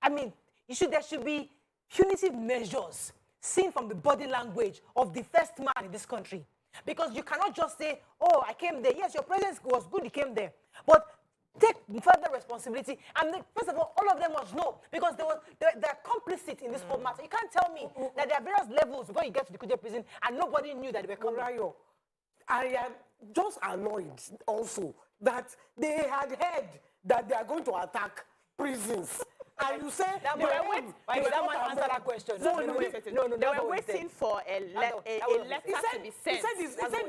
I mean, there should be punitive measures seen from the body language of the first man in this country. Because you cannot just say, oh, I came there. Yes, your presence was good, you came there. But take further responsibility. And first of all of them must know, because they're complicit in this whole matter. You can't tell me that there are various levels before you get to the Kuje prison and nobody knew that they were coming. I am just annoyed also that they had heard that they are going to attack prisons. And you say they were waiting. Why did that man answer that question? No. They were waiting for a letter to be sent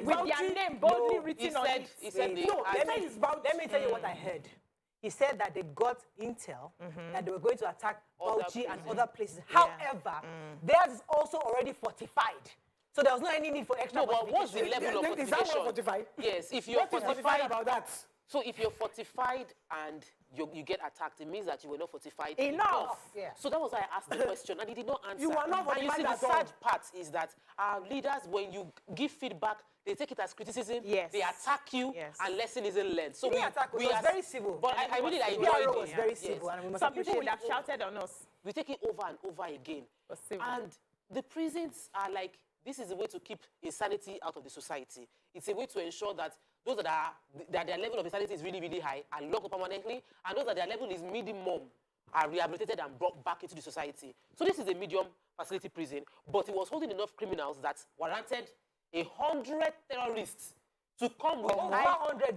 with their name boldly written on it. Let me tell you what I heard. He said that they got intel that they were going to attack Bauchi and other places. However, theirs is also already fortified. So there was not any need for extra. No, but what's the level of fortification? Is that not fortified? Yes, if you're fortified about that. So if you're fortified and you get attacked, it means that you were not fortified enough. Yeah. So that was why I asked the question, and he did not answer. You were not fortified. And you see, the sad part is that our leaders, when you give feedback, they take it as criticism. Yes. They attack you, and lesson isn't learned. So we are very civil. But I really enjoyed it. It was very civil. And some people would have shouted on us. We take it over and over again. And the prisons are like, this is a way to keep insanity out of the society. It's a way to ensure that those that their level of insanity is really, really high are locked up permanently, and those that their level is minimum are rehabilitated and brought back into the society. So this is a medium facility prison, but it was holding enough criminals that warranted 100 terrorists to come with over 100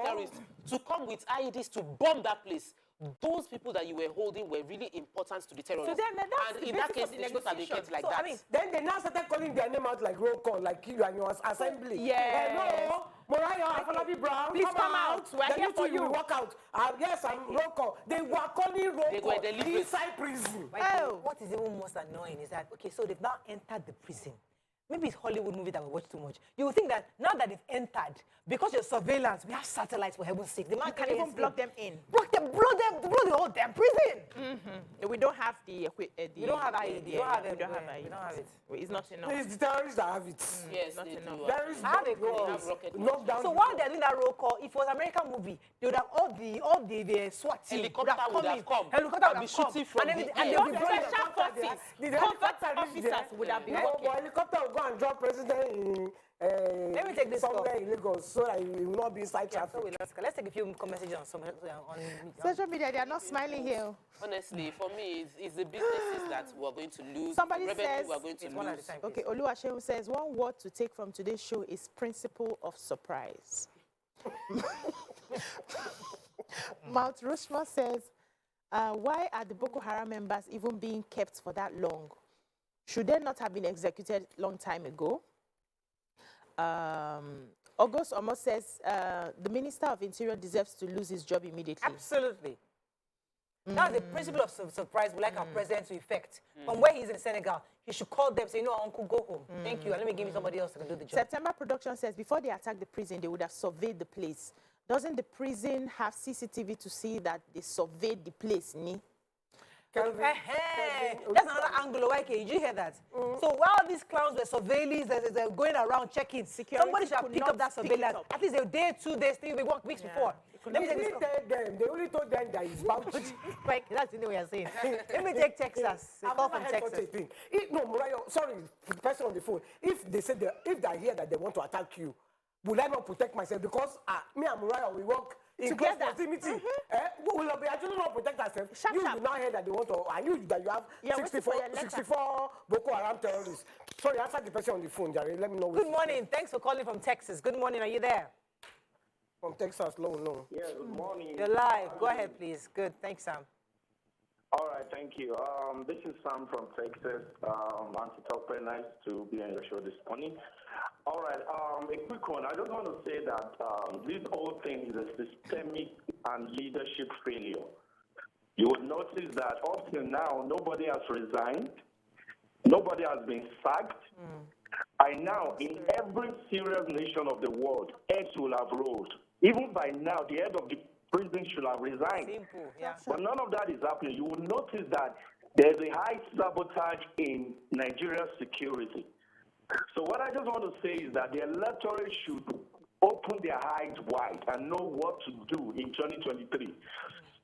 terrorists to come with IEDs to bomb that place. Those people that you were holding were really important to the terrorists. So then and in that case, the should have been kept like that. I mean, then they now started calling their name out like roll call, like you and your assembly. Hello, Mariah, Afolabi Brown, please come out. We're here for you. Walk out. Yes, I'm roll call. They were calling roll call inside prison. What is even most annoying is that, okay, so they've now entered the prison. Maybe it's Hollywood movie that we watch too much. You would think that now that they've entered, because your surveillance, we have satellites for heaven's sake. The man can even block them in. Blow the whole damn prison. We don't have the We don't have IED. We don't have it. It's not enough. It's the terrorists that have it. Yes, not they enough. do. Terrorists I have a knock down. So while they're doing that roll call, if it was an American movie, they would have all the SWAT team Helicopter would have come. Helicopter would I'll be have come. shooting from And the they'll be All blowing the the special forces, combat officers would have been working. Helicopter will go and drop president in Let me take this somewhere call. in Lagos so that he will not be inside traffic. Let's take a few messages on Social media, they are not smiling here. Honestly, for me, it's the businesses that we're going to lose. Somebody revenue says, we're going to lose. Okay, Oluwaseun says, one word to take from today's show is principle of surprise. Mount Rushmore says, why are the Boko Haram members even being kept for that long? Should they not have been executed long time ago? August almost says, the Minister of Interior deserves to lose his job immediately. Absolutely. That's the principle of surprise we like our president to effect. From where he's in Senegal, he should call them, say, no, uncle, go home. Thank you, and let me give you somebody else that can do the job. September Production says, before they attack the prison, they would have surveyed the place. Doesn't the prison have CCTV to see that they surveyed the place, ni? That's another angle. Okay, did you hear that? So while these clowns were surveilling, they're going around checking, somebody should have picked up that surveillance. At least a day, 2 days, 3 weeks before. Let me take this. They only told them that it's bounty. Right, that's the way you're saying. Let me take Texas. A call from Texas. No, Murayo, sorry, the person on the phone. If they say if they hear that they want to attack you, will I not protect myself? Because me and Murayo, we work in close proximity. We will be actually not protect ourselves. You will now hear that they want to, and you that you have 64 Boko Haram terrorists. Sorry, answer the person on the phone, Jerry. Let me know. Good morning. Thanks for calling from Texas. Good morning. Are you there? From Texas, no. Yeah, good morning. You're live. Go ahead, please. Good. Thanks, Sam. All right, thank you. This is Sam from Texas. Anti-Top, nice to be on your show this morning. All right, a quick one. I just want to say that this whole thing is a systemic and leadership failure. You will notice that up till now, nobody has resigned. Nobody has been sacked. By now, in every serious nation of the world, heads will have rolled. Even by now, the head of the prison should have resigned. Simple, yeah. But none of that is happening. You will notice that there's a high sabotage in Nigeria's security. So what I just want to say is that the electorate should open their eyes wide and know what to do in 2023.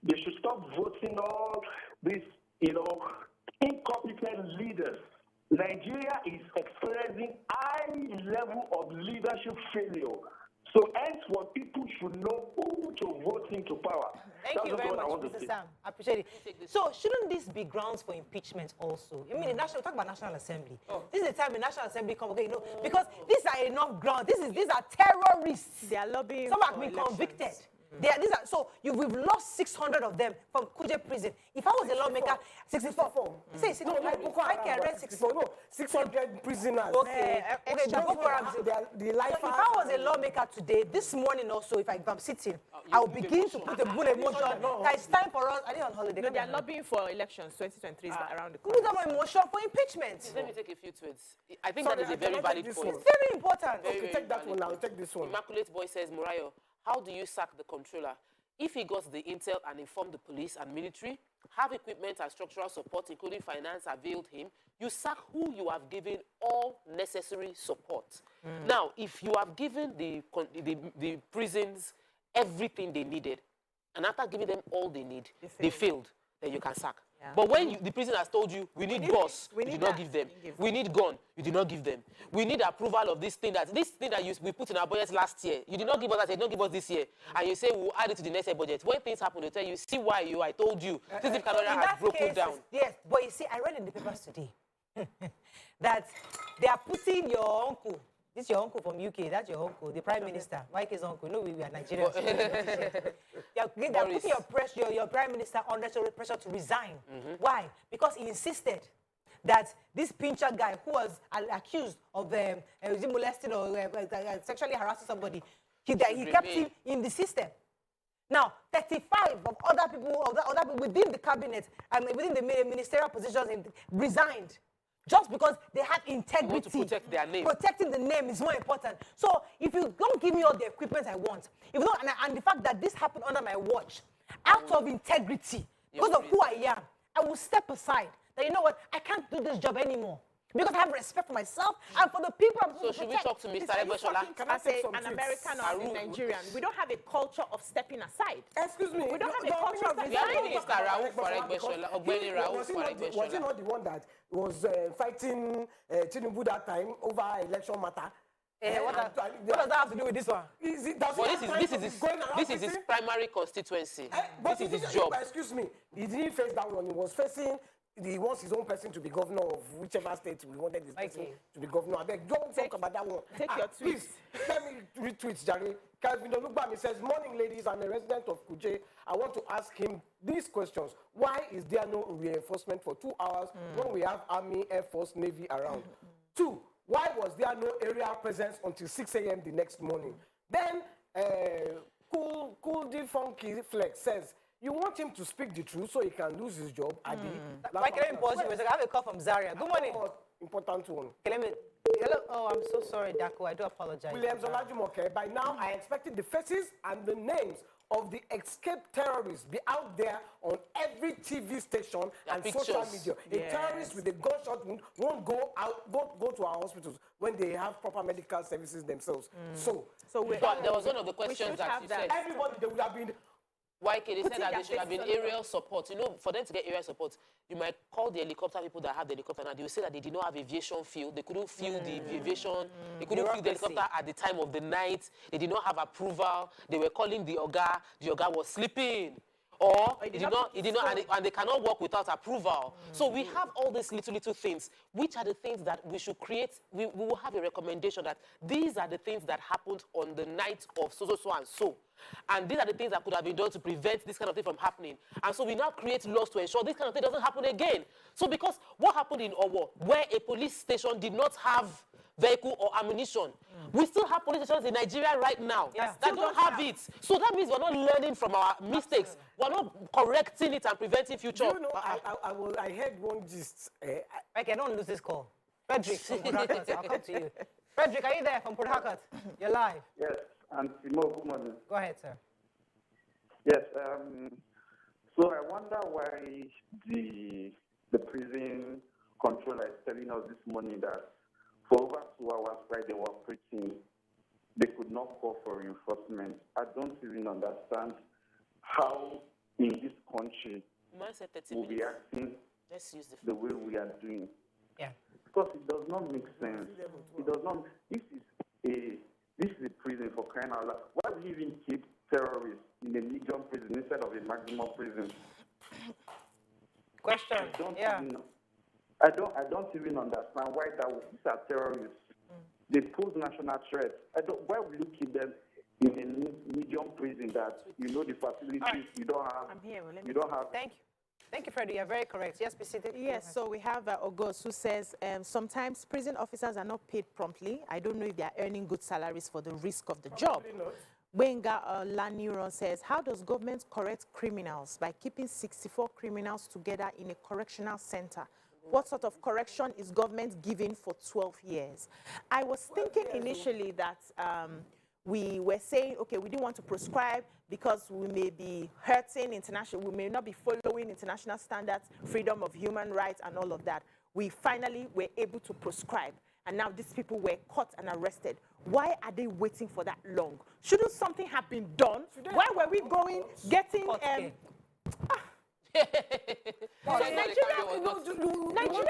They should stop voting all these, incompetent leaders. Nigeria is experiencing high level of leadership failure. So hence what people should know who to vote into power. Thank you very much, Mr. Sam. I appreciate it. So shouldn't this be grounds for impeachment also? I mean, talk about National Assembly. This is the time the National Assembly come, okay, because these are enough grounds. These are terrorists. They are lobbying. Some have been convicted. We've lost 600 of them from Kuje prison. If I was a lawmaker, 64. Say 64. I can read 64. No, 600 prisoners. Okay. If I was a lawmaker today, this morning also, if I'm sitting, I will begin to put a bullet motion. It's time for us. I didn't on holiday. No, they are lobbying for elections. 2023 is around the corner. Put them on motion for impeachment. Let me take a few tweets. I think that is a very valid point. It's very important. Okay, take that one now. Take this one. Immaculate Boy says, Murayo, how do you sack the controller? If he got the intel and informed the police and military, have equipment and structural support, including finance, availed him, you sack who you have given all necessary support. Now, if you have given the prisons everything they needed, and after giving them all they need, they failed, then you can sack. Yeah. But when the prison has told you, we need bus, you did not give them. We need gun, you did not give them. We need approval of this thing that we put in our budget last year. You did not give us that, you did not give us this year. And you say we'll add it to the next year budget. When things happen, they tell you, see why I told you. This is has broken down. Yes, but you see, I read in the papers today that they are putting your uncle. This is your uncle from UK. That's your uncle, the Prime Minister. Mike's uncle. No, we are Nigerians. They're putting your Prime Minister under pressure to resign. Why? Because he insisted that this pincher guy who was accused of molesting or sexually harassing somebody, he kept him in the system. Now, 35 of other people within the cabinet and within the ministerial positions resigned. Just because they have integrity. You want to protect their name. Protecting the name is more important. So if you don't give me all the equipment I want, if you don't, and the fact that this happened under my watch, out of integrity, because of who I am, I will step aside. That you know what, I can't do this job anymore. Because I have respect for myself and for the people I'm supposed to protect. So should we talk to Mr. Eboshola? As an American or a Nigerian, we don't have a culture of stepping aside. Excuse me. We don't have a culture of resigning. Mr. Raouf for Eboshola. Was he not the one that was fighting Tinubu that time over election matter? What does that have to do with this one? This is his primary constituency. This is his job. Excuse me. He didn't face that one. He was facing. He wants his own person to be governor of whichever state we wanted this person to be governor. I beg, don't talk about that one. Take your tweets. Please, let me retweet, Jerry. Calvin Olugbami says, morning, ladies. I'm a resident of Kuje. I want to ask him these questions. Why is there no reinforcement for 2 hours when we have Army, Air Force, Navy around? 2, why was there no aerial presence until 6 a.m. the next morning? Then, Cool D Funky Flex says, you want him to speak the truth so he can lose his job, Adi? Why can I pause you? I have a call from Zaria. Good morning. Important one. Okay, hello. Oh, I'm so sorry, Dako. I do apologize. Williams Olajumoke, by now I expected the faces and the names of the escaped terrorists be out there on every TV station and social media. A terrorist with a gunshot wound won't go to our hospitals when they have proper medical services themselves. So there was one of the questions that you said. Everybody, they would have been. Why they said that there should have been aerial support. You know, for them to get aerial support, you might call the helicopter people that have the helicopter now. They will say that they did not have aviation fuel. They couldn't fuel the aviation. They couldn't fuel the helicopter at the time of the night. They did not have approval. They were calling the Oga. The Oga was sleeping. Or he did not, and they cannot work without approval. So we have all these little things, which are the things that we should create. We will have a recommendation that these are the things that happened on the night of so and so. And these are the things that could have been done to prevent this kind of thing from happening. And so we now create laws to ensure this kind of thing doesn't happen again. So because what happened in Owo, where a police station did not have vehicle or ammunition, we still have police stations in Nigeria right now that don't have it. So that means we're not learning from our mistakes. We're not correcting it and preventing future. You know, I heard one gist. Okay, don't lose this call. Frederick from Port Harcourt, I'll come to you. Frederick, are you there from Port Harcourt? You're live. Yes, and Timo, good morning. Go ahead, sir. Yes, so I wonder why the prison controller is telling us this morning that for over 2 hours while they were operating, they could not call for reinforcement. I don't even understand how in this country we'll be acting the way we are doing. Yeah. Because it does not make sense. It does not. This is a prison for crying out loud. Why do you even keep terrorists in a medium prison instead of a maximum prison? Question. I don't even understand why these are terrorists. They pose national threats. Why would you keep them in a medium prison that you know the facilities you don't have? I'm here. You don't have. Thank you. Thank you, Freddie. You're very correct. Yes, specifically. Yes, so we have August who says sometimes prison officers are not paid promptly. I don't know if they are earning good salaries for the risk of the job. Benga Laniron says, how does government correct criminals? By keeping 64 criminals together in a correctional center. What sort of correction is government giving for 12 years? I was thinking initially that we were saying, okay, we didn't want to prescribe because we may be hurting international, we may not be following international standards, freedom of human rights and all of that. We finally were able to prescribe. And now these people were caught and arrested. Why are they waiting for that long? Shouldn't something have been done? Why were we going, getting... Nigeria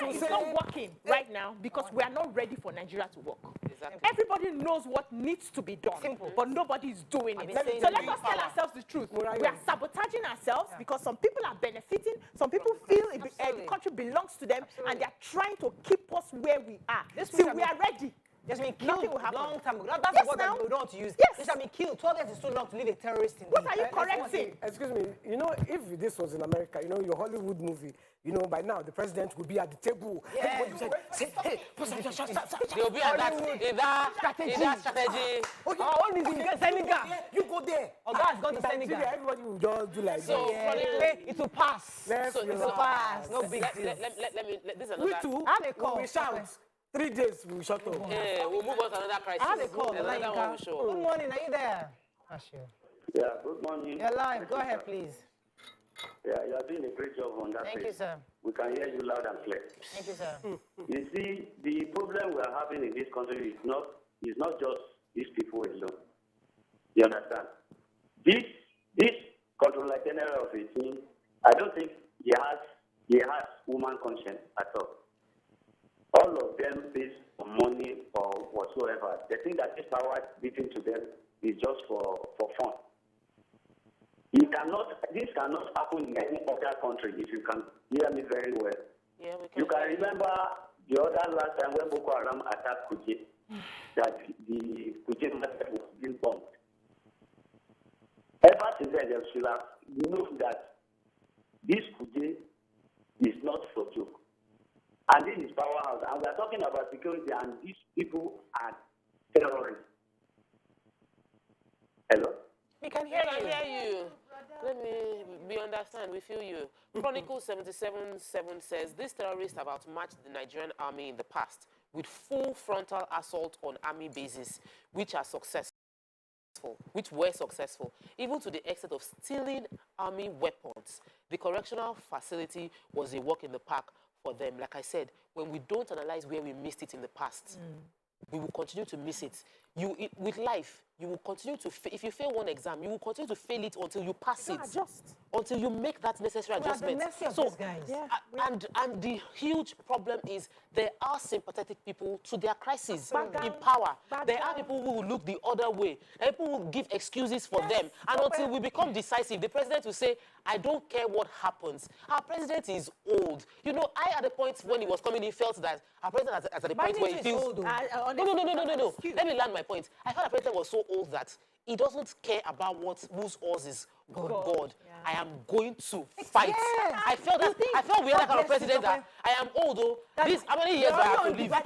is not working right now because we are not ready for Nigeria to work. Exactly. Everybody knows what needs to be done, but nobody is doing it. So let us tell ourselves the truth. We are sabotaging ourselves because some people are benefiting, some people feel the country belongs to them, and they are trying to keep us where we are. See, we are ready. Just been Nothing killed will happen. long time ago. That's what we don't want to use. Yes. This has been killed. 12 years is too long to leave a terrorist in What are you correcting? Excuse me. You know, if this was in America, you know, your Hollywood movie, you know, by now the president would be at the table. Yeah. Everybody would say, hey, they'll be at that strategy. Okay. What is in Senegal? You go there. Oh, God's gone to Senegal. Everybody will just do like So, that. It will pass. Let's It will pass. No big deal. This is We another. too, How they call? we shout. 3 days, we shut up. Yeah, we'll move on to another crisis. How they call? Another one we Good show. morning. Are you there? Yeah, good morning. You're live. Go ahead, please. Yeah, you are doing a great job on that. Thank you, sir. We can hear you loud and clear. Thank you, sir. You see, the problem we are having in this country is not just these people alone. You understand? This Controller General of 18, I don't think he has human conscience at all. All of them based on money or whatsoever. They think that this power given to them is just for fun. This cannot happen in any other country, if you can hear me very well. Yeah, you can remember the other last time when Boko Haram attacked Kuje, that the Kuje market was being bombed. Ever since then, they should have known that this Kuje is not for joke. And this is powerhouse. And we are talking about security, and these people are terrorists. Hello? We can hear you. Let me understand. We feel you. Chronicle 77:7 says these terrorists have outmatched the Nigerian army in the past with full frontal assault on army bases, which were successful, even to the extent of stealing army weapons. The correctional facility was a walk in the park for them. Like I said, when we don't analyze where we missed it in the past, we will continue to miss it. With life, you will continue to if you fail one exam, you will continue to fail it until you pass it. Until you make that necessary adjustment. So, these guys. And the huge problem is there are sympathetic people to their crisis in power. There are people who will look the other way. People will give excuses for them. And until we become decisive, the president will say, I don't care what happens. Our president is old. You know, at the point when he was coming, he felt that our president is at the point where he feels... No. Let me land my point. I thought the president was so old that he doesn't care about whose ours is God. Yeah. I am going to fight. Yeah. I felt we are that kind of president that I am old though. This how many years do I have to live? I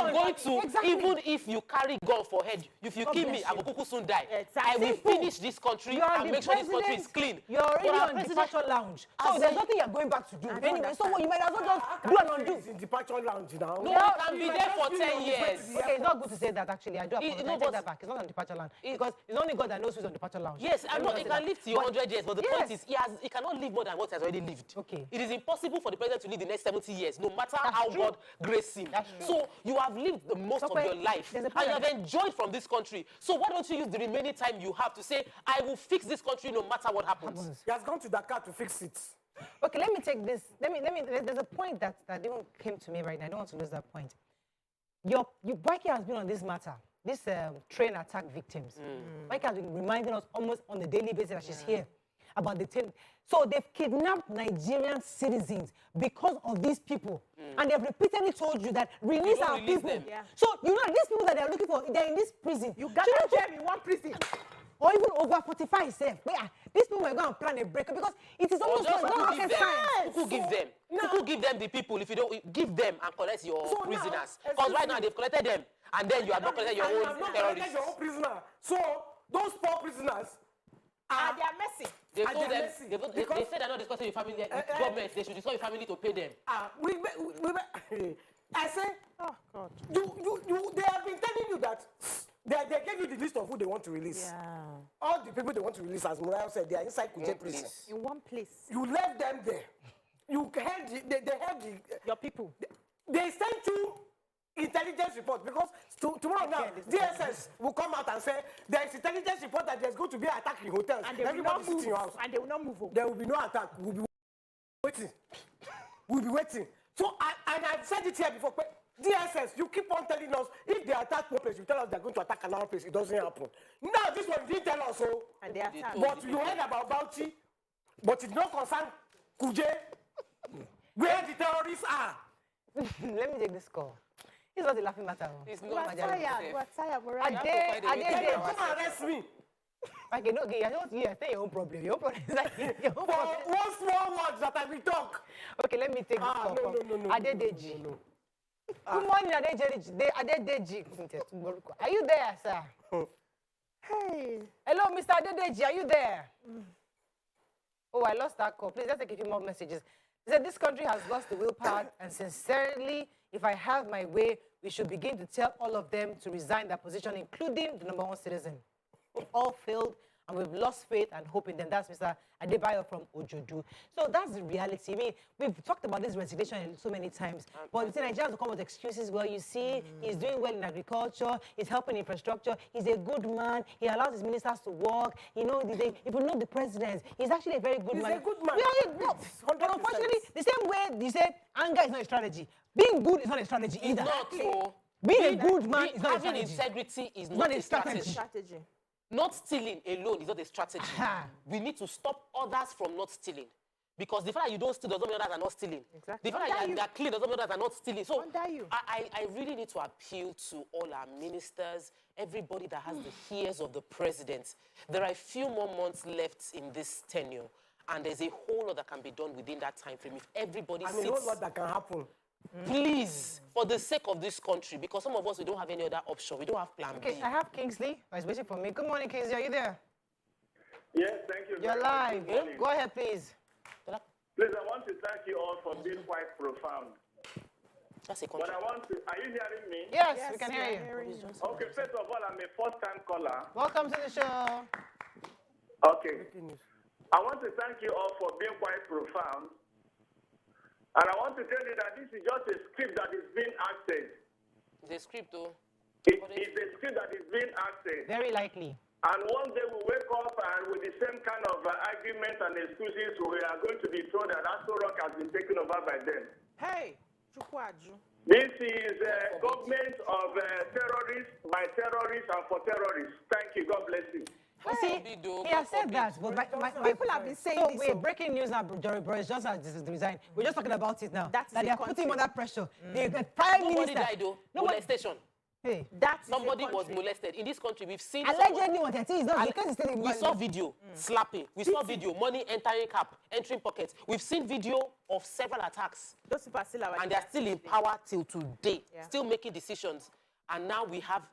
am going to, even if you carry gun for head, if you kill me, I will kuku soon die. I will finish this country and make sure this country is clean. You're already on departure lounge. So there's nothing you're going back to do. Anyway, so you might as well just do an undo. In departure lounge now. No, you can be there for 10 years. Okay, it's not good to say that actually. I do apologize. I take that back. It's not on departure lounge. Because it's only God that knows who's on departure lounge. Yes, I know it can live to your 100 years, but the point is he cannot live more than what he has already lived. Okay. It is impossible for the president to live the next 70 years, no matter how God grace him. So you have lived the most of your life and you have enjoyed from this country. So why don't you use the remaining time you have to say, I will fix this country no matter what happens. He has gone to Dakar to fix it. Okay, let me take this. There's a point that even came to me right now. I don't want to lose that point. Your Baki has been on this matter. This train attack victims. Mike has been reminding us almost on a daily basis that she's here about the train. So they've kidnapped Nigerian citizens because of these people. And they've repeatedly told you that release our people. So, you know, these people that they're looking for, they're in this prison. You got them in one prison. Or even over 45 itself. These people are going to plan a break because it is almost like Who give them? Who give them the people if you don't give them and collect your prisoners? Because right now they've collected them and then you have not collected your own terrorists. Your own prisoner. So those poor prisoners are they are messy. They told them they said they're not discussing with family government. They should discuss with family to pay them. I say, oh God. They have been telling you that they gave you the list of who they want to release. Yeah. All the people they want to release, as Muriel said, they are inside Kuje prison. In one place. You left them there. You held they held your people. They sent you intelligence report because tomorrow now DSS will come out and say there is intelligence report that there's going to be an attack in hotels. And they will not move. And they will not move. There will be no attack. We'll be waiting. We'll be waiting. So I've said it here before. DSS, you keep on telling us if they attack one place, you tell us they're going to attack another place. It doesn't happen. Now this one didn't tell us so. And they attack. But you heard about Bauchi, but it don't concern Kuje, where the terrorists are. Let me take this call. It's not a laughing matter. It's not my job. We're tired. We're come and arrest me. Okay, no, okay, I say your own problem. Your own problem is like your own problem. One small words that I will talk. Okay, let me take this call. No. Adedeji. Good morning, Adedeji. Are you there, sir? Hey. Hello, Mr. Adedeji, are you there? Oh, I lost that call. Please, let's take a few more messages. He said, this country has lost the willpower, and sincerely, if I have my way, we should begin to tell all of them to resign their position, including the #1 citizen. If all failed, and we've lost faith and hope in them. That's Mr. Adebayo from Ojodu. So that's the reality. I mean, we've talked about this resignation so many times, but the Nigerians will come with excuses. Well, you see, he's doing well in agriculture, he's helping infrastructure, he's a good man, he allows his ministers to work. You know, if you know the president, he's actually a very good man. He's a good man. But unfortunately, the same way you said anger is not a strategy. Being good is not a strategy either. It's not. Being a good man is not a having strategy. integrity is not a strategy. Strategy. Not stealing alone is not a strategy. We need to stop others from not stealing. Because the fact that you don't steal doesn't mean others are not stealing. Exactly. The fact that you are clean doesn't mean others are not stealing. So you. I really need to appeal to all our ministers, everybody that has the ears of the president. There are a few more months left in this tenure, and there's a whole lot that can be done within that time frame. If everybody a whole lot that can happen. Please, for the sake of this country, because some of us, we don't have any other option. We don't have plan B. Okay, I have Kingsley. He's waiting for me. Good morning, Kingsley. Are you there? Yes, thank you. You're live. Go ahead, please. Please, I want to thank you all for being quite profound. That's a But I want to, are you hearing me? Yes, we can hear you. Okay, first of all, I'm a first-time caller. Welcome to the show. Okay. I want to thank you all for being quite profound. And I want to tell you that this is just a script that is being acted. The script, though. It is a script that is being acted. Very likely. And one day we wake up and with the same kind of argument and excuses, we are going to be told that Aso Rock has been taken over by them. Hey, Chukwaju. This is a government of terrorists, by terrorists, and for terrorists. Thank you. God bless you. You see, he has said that, but people have been saying this. Wait, breaking news now, Boris Johnson has resigned. We're just talking about it now. That they are putting him under pressure. The Prime Minister. Nobody died, though. Molestation. Hey, somebody was molested. In this country, we've seen... Allegedly, what it is not because it's we saw video, slapping. We saw video, money entering cap, entering pockets. We've seen video of several attacks. Those people are still alive. And they're still in power till today, still making decisions. And now we have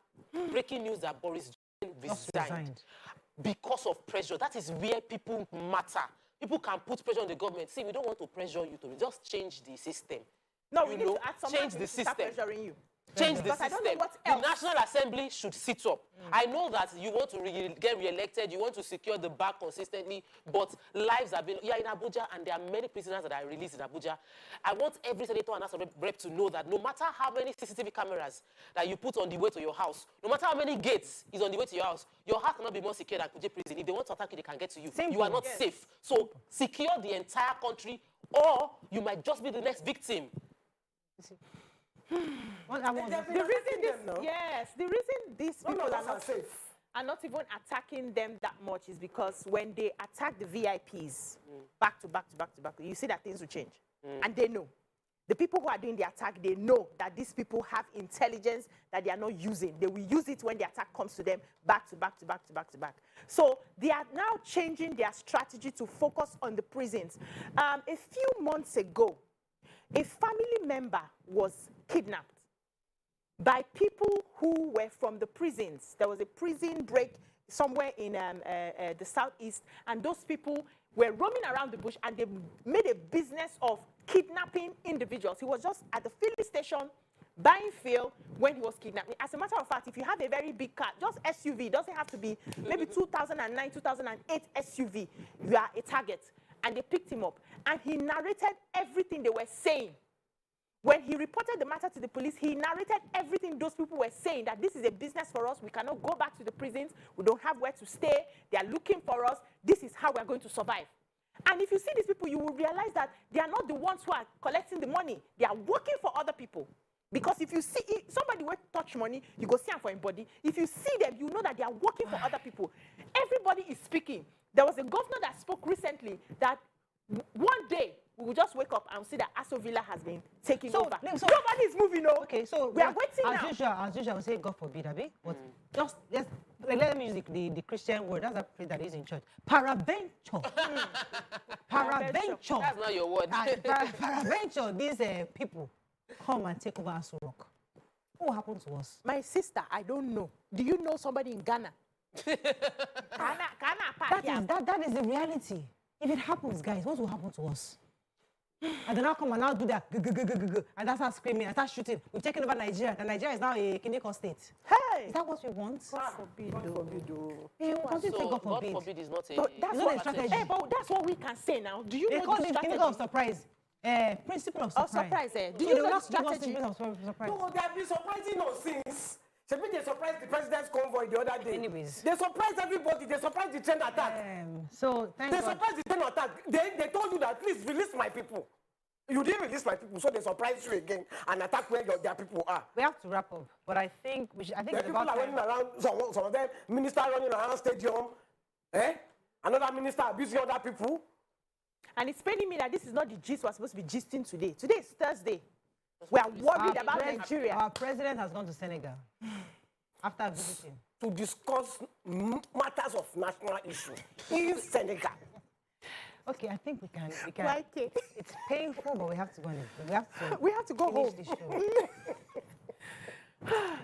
breaking news that Boris Johnson resigned. Because of pressure. That is where people matter. People can put pressure on the government. See, we don't want to pressure you to just change the system. No, we need to add some change the system. Pressuring you. Change the system. The National Assembly should sit up. I know that you want to get re-elected, you want to secure the back consistently, but lives have been... You're in Abuja, and there are many prisoners that are released in Abuja. I want every senator and House rep to know that no matter how many CCTV cameras that you put on the way to your house, no matter how many gates is on the way to your house cannot be more secure than Kuje prison. If they want to attack you, they can get to you. You are not safe. So secure the entire country, or you might just be the next victim. The reason these people are not even attacking them that much is because when they attack the VIPs back to back, you see that things will change. And they know. The people who are doing the attack, they know that these people have intelligence that they are not using. They will use it when the attack comes to them back to back. So they are now changing their strategy to focus on the prisons. A few months ago, a family member was kidnapped by people who were from the prisons. There was a prison break somewhere in the southeast, and those people were roaming around the bush, and they made a business of kidnapping individuals. He was just at the filling station buying fuel when he was kidnapped. As a matter of fact, if you have a very big car, just SUV, it doesn't have to be maybe 2009, 2008 SUV, you are a target. And they picked him up, and he narrated everything they were saying. When he reported the matter to the police, he narrated everything those people were saying, that this is a business for us. We cannot go back to the prisons. We don't have where to stay. They are looking for us. This is how we are going to survive. And if you see these people, you will realize that they are not the ones who are collecting the money. They are working for other people. Because if you see somebody will touch money, you go see them for him body. If you see them, you know that they are working for other people. Everybody is speaking. There was a governor that spoke recently that one day we will just wake up and see that Aso Villa has been taken over. Nobody is moving on. Okay, so we are waiting now. As usual, I would say God forbid, Abi. But just let me use the Christian word. That's a place that is in church. Paraventure. Paraventure. That's not your word. Paraventure. These people come and take over Aso Rock. What happened to us? My sister, I don't know. Do you know somebody in Ghana? That is the reality. If it happens, guys, what will happen to us? And then I'll come and I'll do that, and that's how screaming, and start shooting. We've taken over Nigeria, and Nigeria is now a Kineko state. Hey! Is that what we want? God forbid. God forbid. God forbid. God forbid is not a... But that's it's what not a strategy. strategy. But that's what we can say now. Do you They know call the it strategy? of surprise. Principle of surprise. Do you know the strategy? Surprise. No, they have been surprising us since. They surprised the president's convoy the other day. Anyways. They surprised everybody. They surprised the train attack. So, thank They God. surprised the train attack. They told you that, please release my people. You didn't release my people, so they surprised you again and attack where their people are. We have to wrap up, but I think we should. I think The it's people about are time. running around, some of them, minister running around stadium. Another minister abusing other people. And it's paining me that this is not the gist we're supposed to be gisting today. Today is Thursday. We are worried about Nigeria. Our president has gone to Senegal after visiting to discuss matters of national issue in Senegal. Okay, I think we can. Like it. It's painful, but we have to go. We have to go finish home. this show.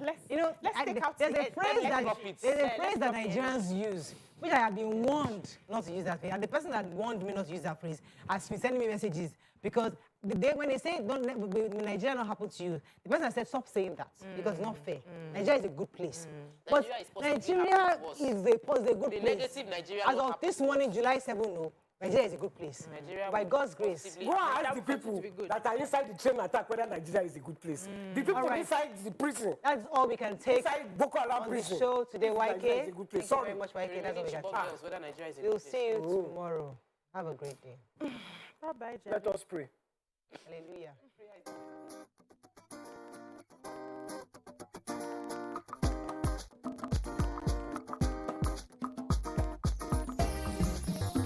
let's take out there's the a phrase that let's Nigerians use, which I have been warned not to use that phrase. And the person that warned me not to use that phrase has been sending me messages because when they say don't let Nigeria not happen to you, the person has said stop saying that because it's not fair. Nigeria is a good place. But Nigeria is a good place. Negative Nigeria As of this morning, July 7, Nigeria is a good place. By God's grace. Go and ask the people that are inside the train attack whether Nigeria is a good place. The people inside the prison. That's all we can take inside Boko Haram on prison. the show today, YK. Is a good place. Thank you very much, YK. That's all we can take. We'll see you tomorrow. Have a great day. Bye-bye, Let us pray. Hallelujah.